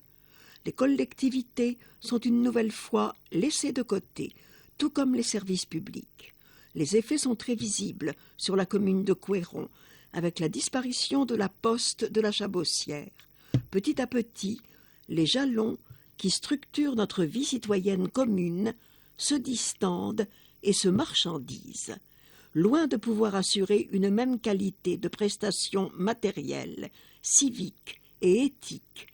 Les collectivités sont une nouvelle fois laissées de côté, tout comme les services publics. Les effets sont très visibles sur la commune de Couëron, avec la disparition de la poste de la Chabossière. Petit à petit, les jalons qui structurent notre vie citoyenne commune se distendent et se marchandisent. Loin de pouvoir assurer une même qualité de prestations matérielles, civiques et éthiques,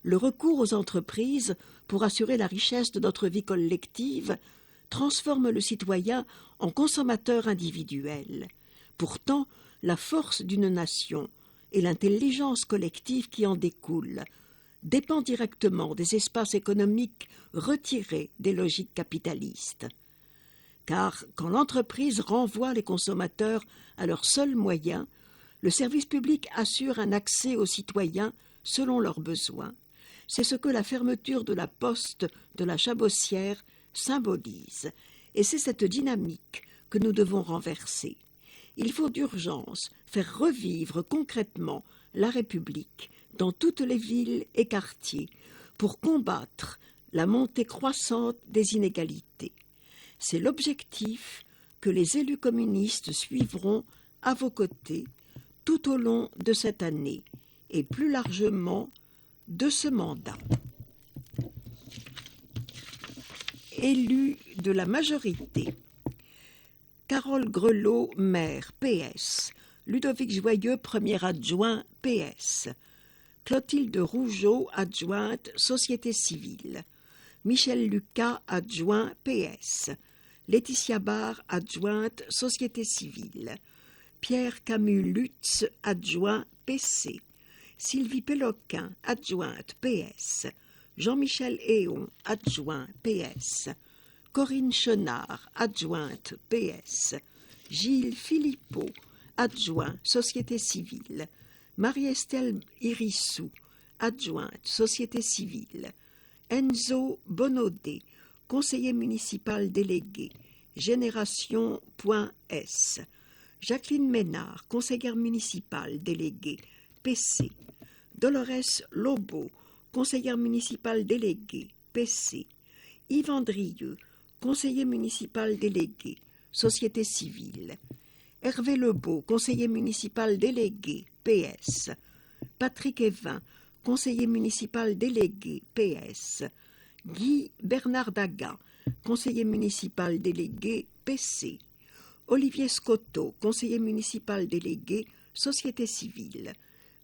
le recours aux entreprises pour assurer la richesse de notre vie collective transforme le citoyen en consommateur individuel. Pourtant, la force d'une nation et l'intelligence collective qui en découle dépend directement des espaces économiques retirés des logiques capitalistes. Car quand l'entreprise renvoie les consommateurs à leurs seuls moyens, le service public assure un accès aux citoyens selon leurs besoins. C'est ce que la fermeture de la poste de la Chabossière symbolise, et c'est cette dynamique que nous devons renverser. Il faut d'urgence faire revivre concrètement la République dans toutes les villes et quartiers pour combattre la montée croissante des inégalités. C'est l'objectif que les élus communistes suivront à vos côtés tout au long de cette année et plus largement de ce mandat. Élus de la majorité. Carole Grelot, maire, PS. Ludovic Joyeux, premier adjoint, PS. Clotilde Rougeau, adjointe, Société civile. Michel Lucas, adjoint, PS. Laetitia Barre, adjointe, Société civile. Pierre Camus-Lutz, adjoint, PC. Sylvie Péloquin, adjointe, PS. Jean-Michel Héon, adjoint, PS. Corinne Chenard, adjointe, PS. Gilles Philippot, adjoint, Société civile. Marie-Estelle Irissou, adjointe, Société civile. Enzo Bonaudet, conseiller municipal délégué, Génération.S. Jacqueline Ménard, conseillère municipale déléguée, PC. Dolores Lobo, conseillère municipale déléguée, PC. Yves Andrieux, conseiller municipal délégué, Société civile. Hervé Lebeau, conseiller municipal délégué, PS. Patrick Evin, conseiller municipal délégué, PS. Guy Bernard Daga, conseiller municipal délégué, PC. Olivier Scotto, conseiller municipal délégué, Société civile.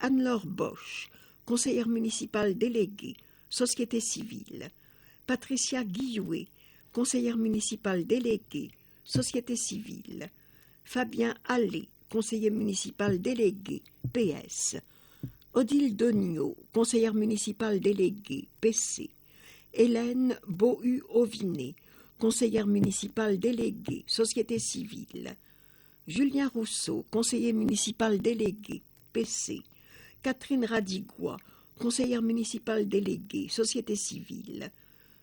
Anne-Laure Bosch, conseillère municipale déléguée, Société civile. Patricia Guillouet, conseillère municipale déléguée, Société civile. Fabien Allais, conseiller municipal délégué, PS. Odile Degnaud, conseillère municipale déléguée, PC. Hélène Bohu-Ovinet, conseillère municipale déléguée, Société civile. Julien Rousseau, conseiller municipal délégué, PC. Catherine Radigois, conseillère municipale déléguée, Société civile.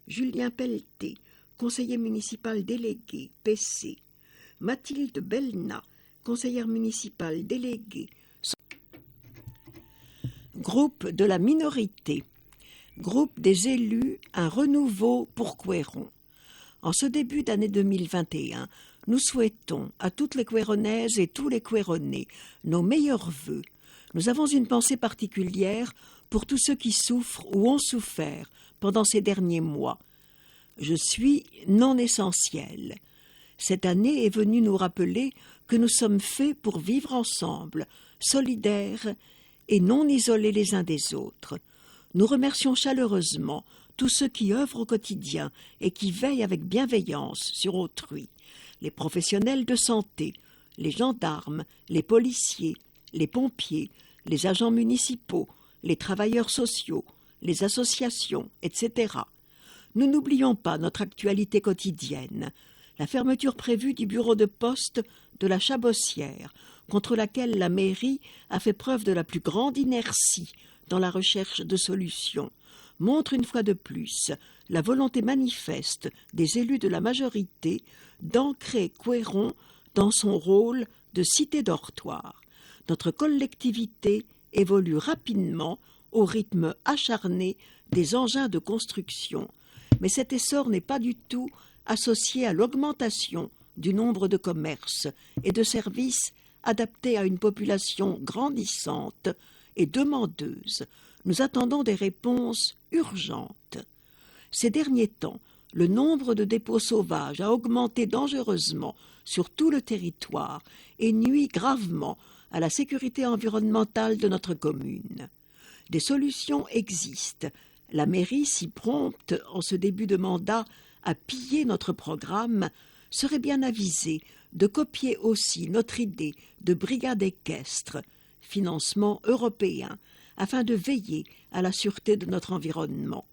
Julien Pelleté, conseiller municipal délégué, PC. Mathilde Belna, conseillère municipale déléguée. Groupe de la minorité. Groupe des élus, un renouveau pour Couëron. En ce début d'année 2021, nous souhaitons à toutes les Couéronnaises et tous les Couéronnais nos meilleurs vœux. Nous avons une pensée particulière pour tous ceux qui souffrent ou ont souffert pendant ces derniers mois. Je suis non essentiel. Cette année est venue nous rappeler que nous sommes faits pour vivre ensemble, solidaires et non isolés les uns des autres. Nous remercions chaleureusement tous ceux qui œuvrent au quotidien et qui veillent avec bienveillance sur autrui, les professionnels de santé, les gendarmes, les policiers, les pompiers, les agents municipaux, les travailleurs sociaux, les associations, etc. Nous n'oublions pas notre actualité quotidienne, la fermeture prévue du bureau de poste de la Chabossière, contre laquelle la mairie a fait preuve de la plus grande inertie dans la recherche de solutions, montre une fois de plus la volonté manifeste des élus de la majorité d'ancrer Couëron dans son rôle de cité dortoir. Notre collectivité évolue rapidement au rythme acharné des engins de construction, mais cet essor n'est pas du tout associé à l'augmentation du nombre de commerces et de services adaptés à une population grandissante et demandeuse. Nous attendons des réponses urgentes. Ces derniers temps, le nombre de dépôts sauvages a augmenté dangereusement sur tout le territoire et nuit gravement à la sécurité environnementale de notre commune. Des solutions existent. La mairie, si prompte en ce début de mandat à piller notre programme seraient bien avisés de copier aussi notre idée de brigade équestre, financement européen, afin de veiller à la sûreté de notre environnement.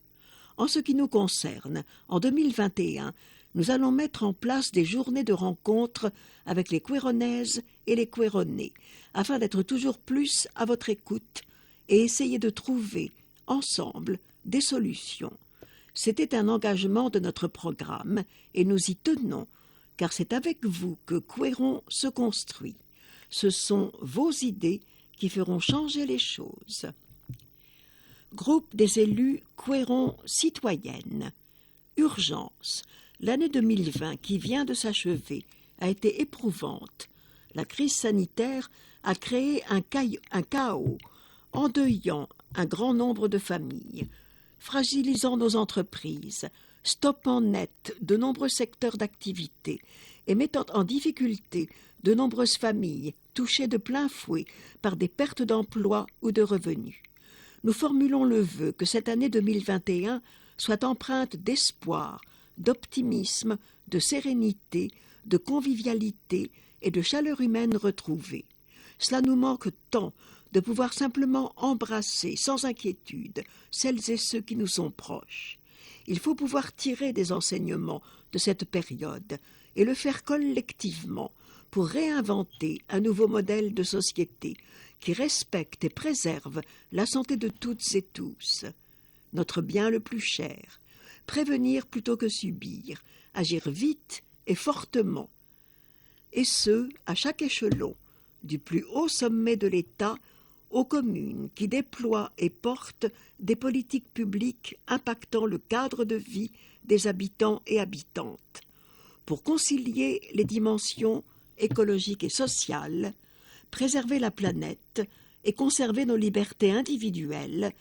En ce qui nous concerne, en 2021, nous allons mettre en place des journées de rencontres avec les Queyronaises et les Queyronnais, afin d'être toujours plus à votre écoute et essayer de trouver, ensemble, des solutions. C'était un engagement de notre programme et nous y tenons, car c'est avec vous que Queyron se construit. Ce sont vos idées qui feront changer les choses. Groupe des élus Queyron citoyennes. Urgence. L'année 2020 qui vient de s'achever a été éprouvante. La crise sanitaire a créé un chaos, endeuillant un grand nombre de familles, fragilisant nos entreprises, stoppant net de nombreux secteurs d'activité et mettant en difficulté de nombreuses familles touchées de plein fouet par des pertes d'emploi ou de revenus. Nous formulons le vœu que cette année 2021 soit empreinte d'espoir, d'optimisme, de sérénité, de convivialité et de chaleur humaine retrouvée. Cela nous manque tant de pouvoir simplement embrasser sans inquiétude celles et ceux qui nous sont proches. Il faut pouvoir tirer des enseignements de cette période et le faire collectivement pour réinventer un nouveau modèle de société qui respecte et préserve la santé de toutes et tous. Notre bien le plus cher, prévenir plutôt que subir, agir vite et fortement, et ce, à chaque échelon, du plus haut sommet de l'État aux communes qui déploient et portent des politiques publiques impactant le cadre de vie des habitants et habitantes. Pour concilier les dimensions écologiques et sociales, préserver la planète et conserver nos libertés individuelles,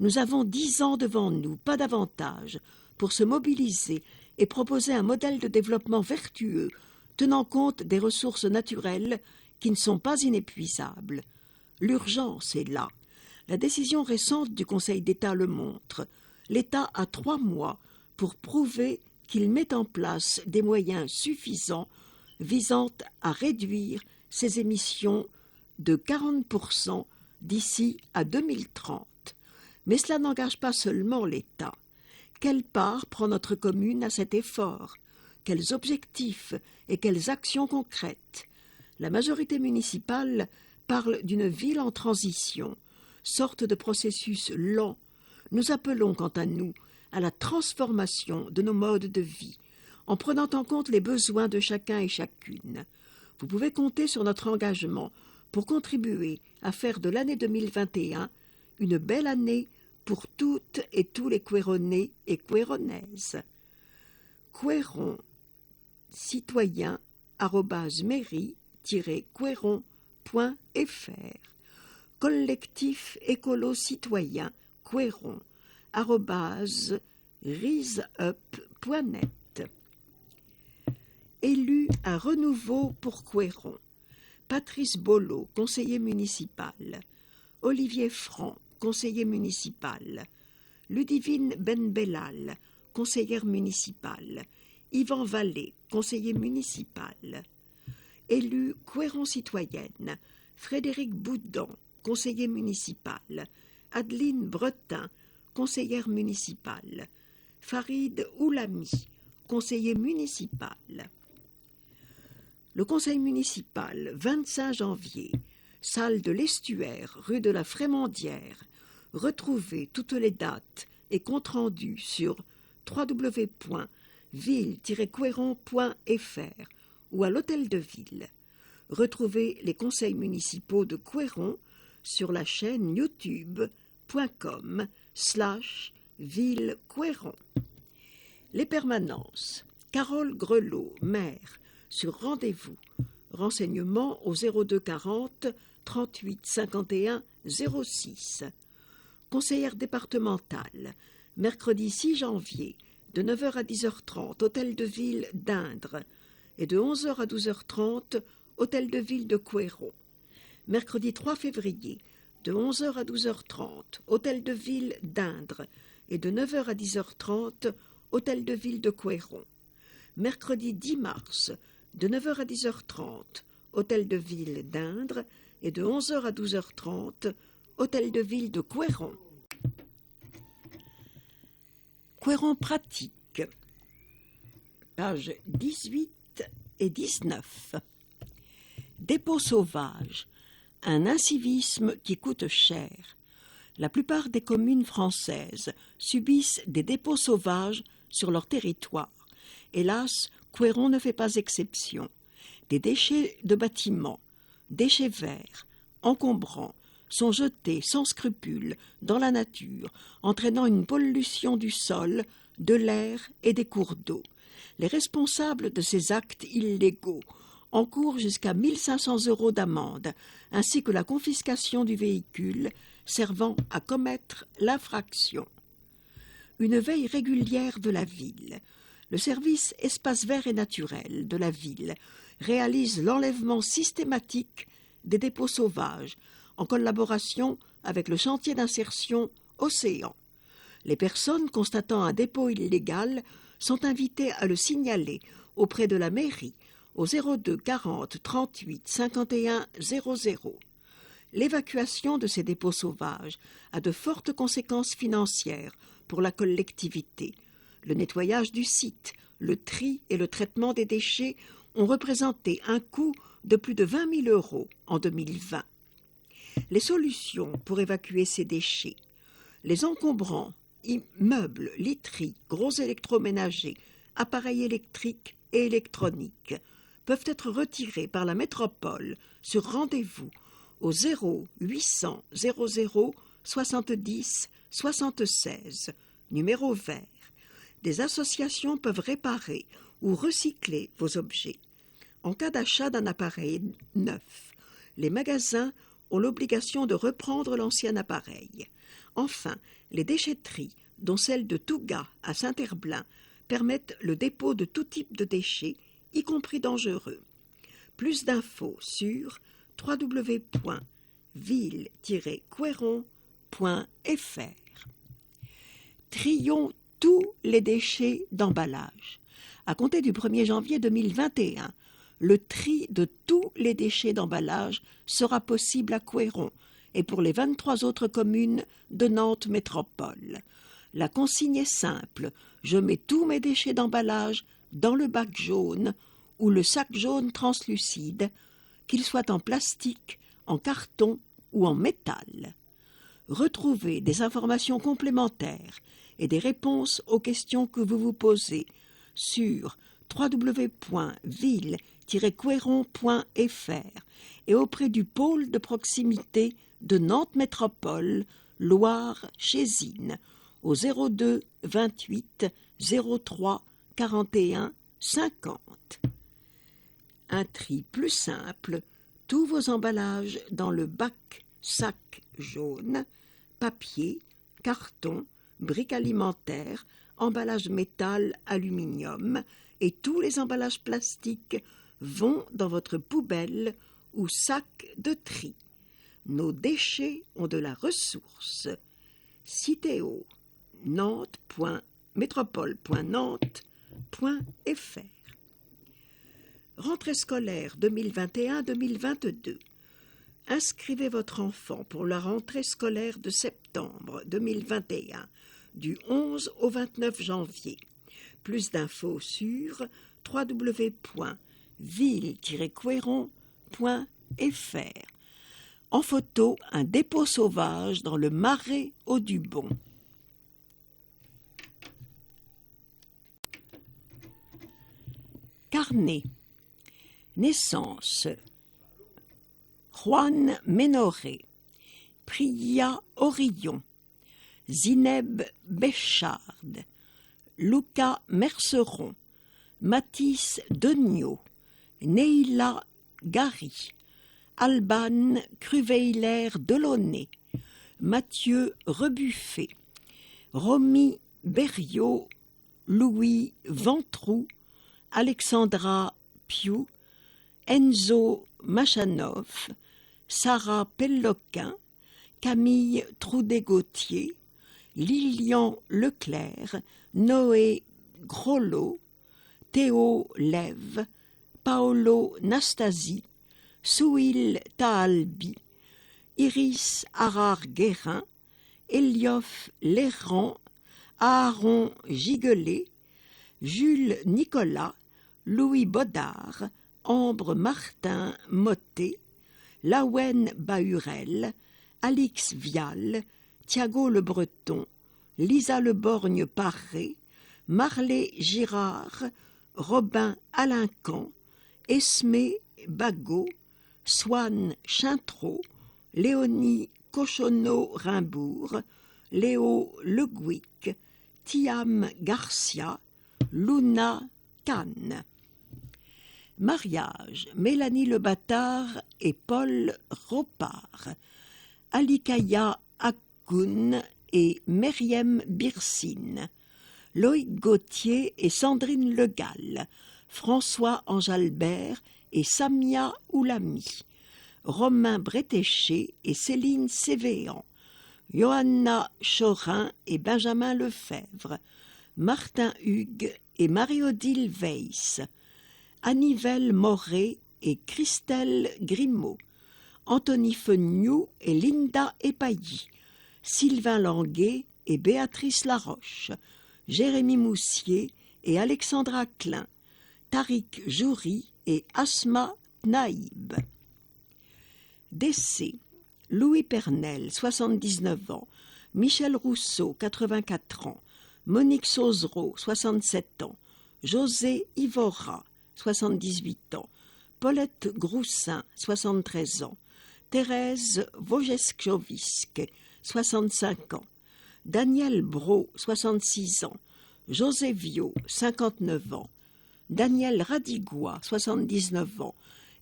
nous avons 10 ans devant nous, pas davantage, pour se mobiliser et proposer un modèle de développement vertueux tenant compte des ressources naturelles qui ne sont pas inépuisables. L'urgence est là. La décision récente du Conseil d'État le montre. L'État a 3 mois pour prouver qu'il met en place des moyens suffisants visant à réduire ses émissions de 40% d'ici à 2030. Mais cela n'engage pas seulement l'État. Quelle part prend notre commune à cet effort? Quels objectifs et quelles actions concrètes? La majorité municipale parle d'une ville en transition, sorte de processus lent. Nous appelons, quant à nous, à la transformation de nos modes de vie, en prenant en compte les besoins de chacun et chacune. Vous pouvez compter sur notre engagement pour contribuer à faire de l'année 2021 une belle année pour toutes et tous les Queyronnais et Queyronnaises. Queyron citoyen@mairie-queyron.fr Collectif écolo-citoyen Queyron @riseup.net Élu un renouveau pour Queyron. Patrice Bolo, conseiller municipal. Olivier Franc, conseiller municipal. Ludivine Benbellal, conseillère municipale. Yvan Vallée, conseiller municipal. Élu Queyron citoyenne. Frédéric Boudon, conseiller municipal. Adeline Bretin, conseillère municipale. Farid Oulami, conseiller municipal. Le conseil municipal, 25 janvier, salle de l'Estuaire, rue de la Frémondière. Retrouvez toutes les dates et comptes rendus sur www.ville-queyron.fr ou à l'hôtel de ville. Retrouvez les conseils municipaux de Queyron sur la chaîne youtube.com/ville-queyron. Les permanences. Carole Grelot, maire, sur rendez-vous. Renseignements au 02 40 38 51 06. Conseillère départementale, mercredi 6 janvier, de 9h à 10h30, hôtel de ville d'Indre, et de 11h à 12h30, hôtel de ville de Queyron. Mercredi 3 février, de 11h à 12h30, hôtel de ville d'Indre, et de 9h à 10h30, Hôtel de Ville de Couëron. Mercredi 10 mars, de 9h à 10h30, Hôtel de Ville d'Indre, et de 11h à 12h30, Hôtel de Ville de Couëron. Couëron pratique, pages 18 et 19. Dépôt sauvage, un incivisme qui coûte cher. La plupart des communes françaises subissent des dépôts sauvages sur leur territoire. Hélas, Couëron ne fait pas exception. Des déchets de bâtiments, déchets verts, encombrants, sont jetés sans scrupule dans la nature, entraînant une pollution du sol, de l'air et des cours d'eau. Les responsables de ces actes illégaux encourent jusqu'à 1 500 € d'amende, ainsi que la confiscation du véhicule servant à commettre l'infraction. Une veille régulière de la ville. Le service Espaces verts et naturels de la ville réalise l'enlèvement systématique des dépôts sauvages en collaboration avec le chantier d'insertion Océan. Les personnes constatant un dépôt illégal sont invitées à le signaler auprès de la mairie au 02 40 38 51 00. L'évacuation de ces dépôts sauvages a de fortes conséquences financières pour la collectivité. Le nettoyage du site, le tri et le traitement des déchets ont représenté un coût de plus de 20 000 € en 2020. Les solutions pour évacuer ces déchets: les encombrants, meubles, literies, gros électroménagers, appareils électriques et électroniques peuvent être retirés par la métropole sur rendez-vous au 0800 00 70 76, numéro vert. Des associations peuvent réparer ou recycler vos objets. En cas d'achat d'un appareil neuf, les magasins ont l'obligation de reprendre l'ancien appareil. Enfin, les déchetteries, dont celle de Touga à Saint-Herblain, permettent le dépôt de tout type de déchets, y compris dangereux. Plus d'infos sur www.ville-couéron.fr. Trions tous les déchets d'emballage. À compter du 1er janvier 2021, le tri de tous les déchets d'emballage sera possible à Couëron et pour les 23 autres communes de Nantes Métropole. La consigne est simple: je mets tous mes déchets d'emballage dans le bac jaune ou le sac jaune translucide, qu'il soit en plastique, en carton ou en métal. Retrouvez des informations complémentaires et des réponses aux questions que vous vous posez sur www.ville-couéron.fr et auprès du pôle de proximité de Nantes Métropole, Loire-Chésine, au 02 28 03 41 50. Un tri plus simple, tous vos emballages dans le bac-sac jaune, papier, carton, briques alimentaires, emballage métal, aluminium, et tous les emballages plastiques vont dans votre poubelle ou sac de tri. Nos déchets ont de la ressource. Citeo, nantes.métropole.nantes.fr. Rentrée scolaire 2021-2022. Inscrivez votre enfant pour la rentrée scolaire de septembre 2021, du 11 au 29 janvier. Plus d'infos sur www.ville-couéron.fr. En photo, un dépôt sauvage dans le marais Audubon. Carnet. Naissance: Juan Ménoré, Priya Orillon, Zineb Béchard, Luca Merceron, Mathis Degnaud, Neila Gary, Alban Cruveiller-Delaunay, Mathieu Rebuffet, Romy Berriot, Louis Ventroux, Alexandra Piou, Enzo Machanov, Sarah Pelloquin, Camille Troudet-Gauthier, Lilian Leclerc, Noé Grollo, Théo Lev, Paolo Nastasi, Souil Taalbi, Iris Harar-Guérin, Eliof Lérand, Aaron Giguelet, Jules Nicolas, Louis Bodard, Ambre Martin Mottet, Lawen Bahurel, Alix Vial, Thiago Le Breton, Lisa Le Borgne Parré, Marley Girard, Robin Alincan, Esmé Bagot, Swann Chintreau, Léonie Cochonneau-Rimbourg, Léo Le Gouic, Thiam Garcia, Luna Kahn. Mariage, Mélanie Le Bâtard et Paul Ropard, Alikaya Akkoun et Meriem Birsine, Loïc Gauthier et Sandrine Le Gall, François Enjalbert et Samia Oulami, Romain Bretéché et Céline Sévéan, Johanna Chorin et Benjamin Lefebvre, Martin Hugues et Marie-Odile Weiss, Annivelle Moret et Christelle Grimaud, Anthony Fegnoux et Linda Epailly, Sylvain Languet et Béatrice Laroche, Jérémy Moussier et Alexandra Klein, Tariq Jouri et Asma Naïb. Décès, Louis Pernel, 79 ans, Michel Rousseau, 84 ans, Monique Sauzereau, 67 ans, José Ivora, 78 ans, Paulette Groussin, 73 ans, Thérèse Wojciechowicz, 65 ans, Daniel Brault, 66 ans, José Viau, 59 ans, Daniel Radigois, 79 ans,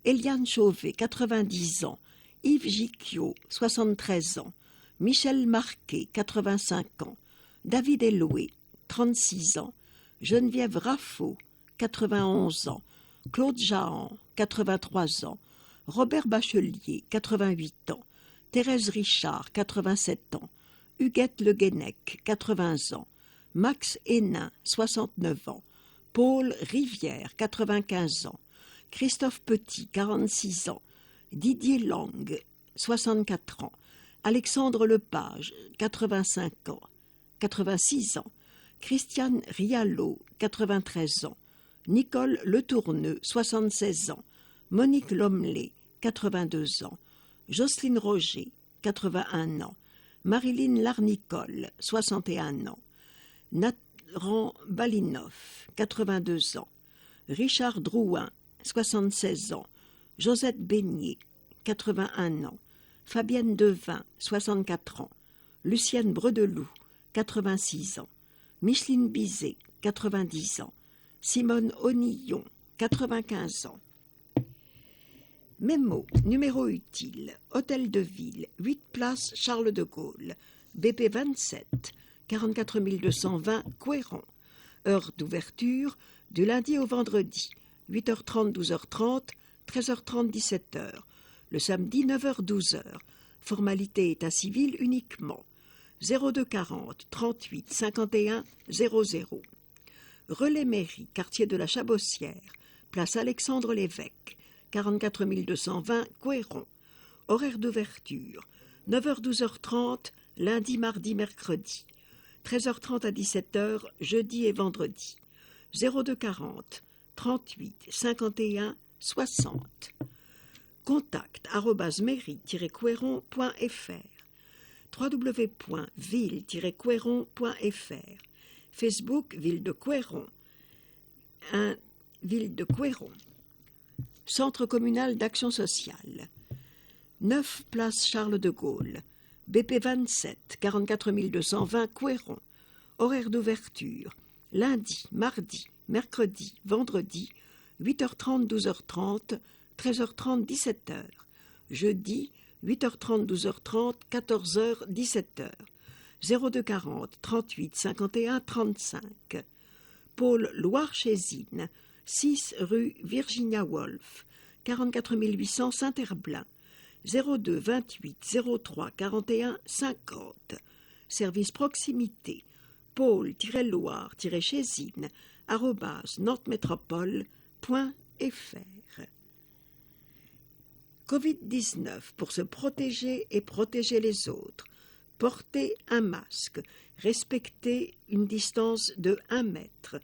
Eliane Chauvet, 90 ans, Yves Gicchio, 73 ans, Michel Marquet, 85 ans, David Eloué, 36 ans, Geneviève Raffo, 91 ans, Claude Jahan, 83 ans, Robert Bachelier, 88 ans, Thérèse Richard, 87 ans, Huguette Le Guenec, 80 ans, Max Hénin, 69 ans, Paul Rivière, 95 ans, Christophe Petit, 46 ans, Didier Lang, 64 ans, Alexandre Lepage, 86 ans, Christiane Riallo, 93 ans, Nicole Letourneux, 76 ans, Monique Lomley, 82 ans, Jocelyne Roger, 81 ans, Marilyn Larnicole, 61 ans, Nathan Balinoff, 82 ans, Richard Drouin, 76 ans, Josette Beignet, 81 ans, Fabienne Devin, 64 ans, Lucienne Bredeloup, 86 ans, Micheline Bizet, 90 ans, Simone Onillon, 95 ans. Mémo, numéro utile, Hôtel de Ville, 8 place Charles de Gaulle, BP 27, 44 220 Couëron. Heure d'ouverture du lundi au vendredi, 8h30, 12h30, 13h30, 17h. Le samedi, 9h, 12h. Formalité état civil uniquement. 02 40 38 51 00. Relais mairie, quartier de la Chabossière, place Alexandre Lévesque, 44 220 Couëron. Horaire d'ouverture, 9h, 12h30, lundi, mardi, mercredi. 13h30 à 17h, jeudi et vendredi. 02 40 38 51 60. Contact @mairie-couëron.fr, www.ville-couëron.fr. Facebook Ville de Couëron, Ville de Couëron. Centre communal d'action sociale, 9 place Charles de Gaulle, BP 27, 44 220 Couëron. Horaire d'ouverture, lundi, mardi, mercredi, vendredi, 8h30, 12h30, 13h30, 17h. Jeudi, 8h30, 12h30, 14h, 17h. 02 40 38 51 35. Pôle Loire-Chésine, 6 rue Virginia Woolf, 44 800 Saint-Herblain. 02 28 03 41 50. Service proximité, paul-loire-chésine@nantes-métropole.fr. Covid-19, pour se protéger et protéger les autres. Porter un masque, respecter une distance de 1 mètre,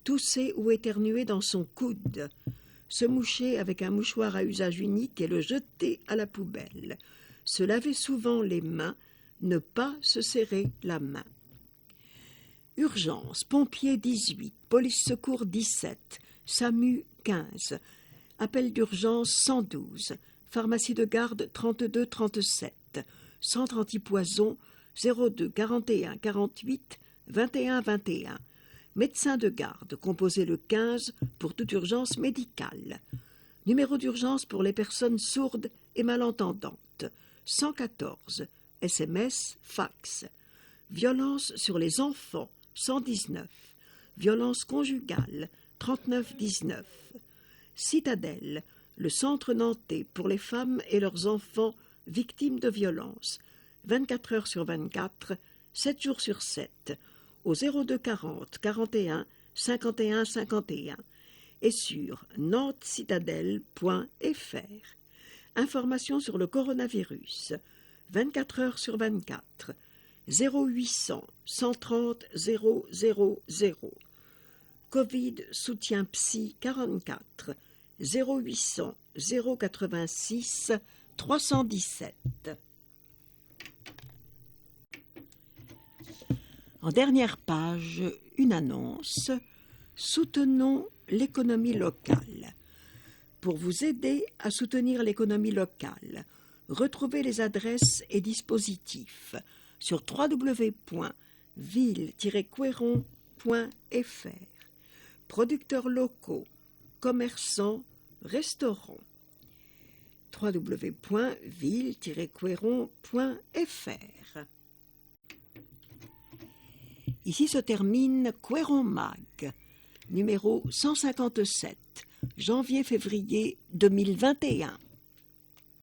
tousser ou éternuer dans son coude, se moucher avec un mouchoir à usage unique et le jeter à la poubelle, se laver souvent les mains, ne pas se serrer la main. Urgence, pompiers 18, police secours 17, SAMU 15, appel d'urgence 112, pharmacie de garde 32 37, centre antipoison 02 41 48 21 21, médecin de garde, composez le 15 pour toute urgence médicale. Numéro d'urgence pour les personnes sourdes et malentendantes, 114, SMS, fax. Violence sur les enfants, 119. Violence conjugale, 39 19. Citadelle, le centre nantais pour les femmes et leurs enfants victimes de violences, 24 heures sur 24, 7 jours sur 7, au 02 40 41 51 51 et sur nantescitadelle.fr. Informations sur le coronavirus, 24 heures sur 24, 0800 130 000. Covid soutien psy 44, 0800 086 317. En dernière page, une annonce. Soutenons l'économie locale. Pour vous aider à soutenir l'économie locale, retrouvez les adresses et dispositifs sur www.ville-quéron.fr. Producteurs locaux, commerçants, restaurants. www.ville-quéron.fr. Ici se termine Quéron Mag, numéro 157, janvier-février 2021.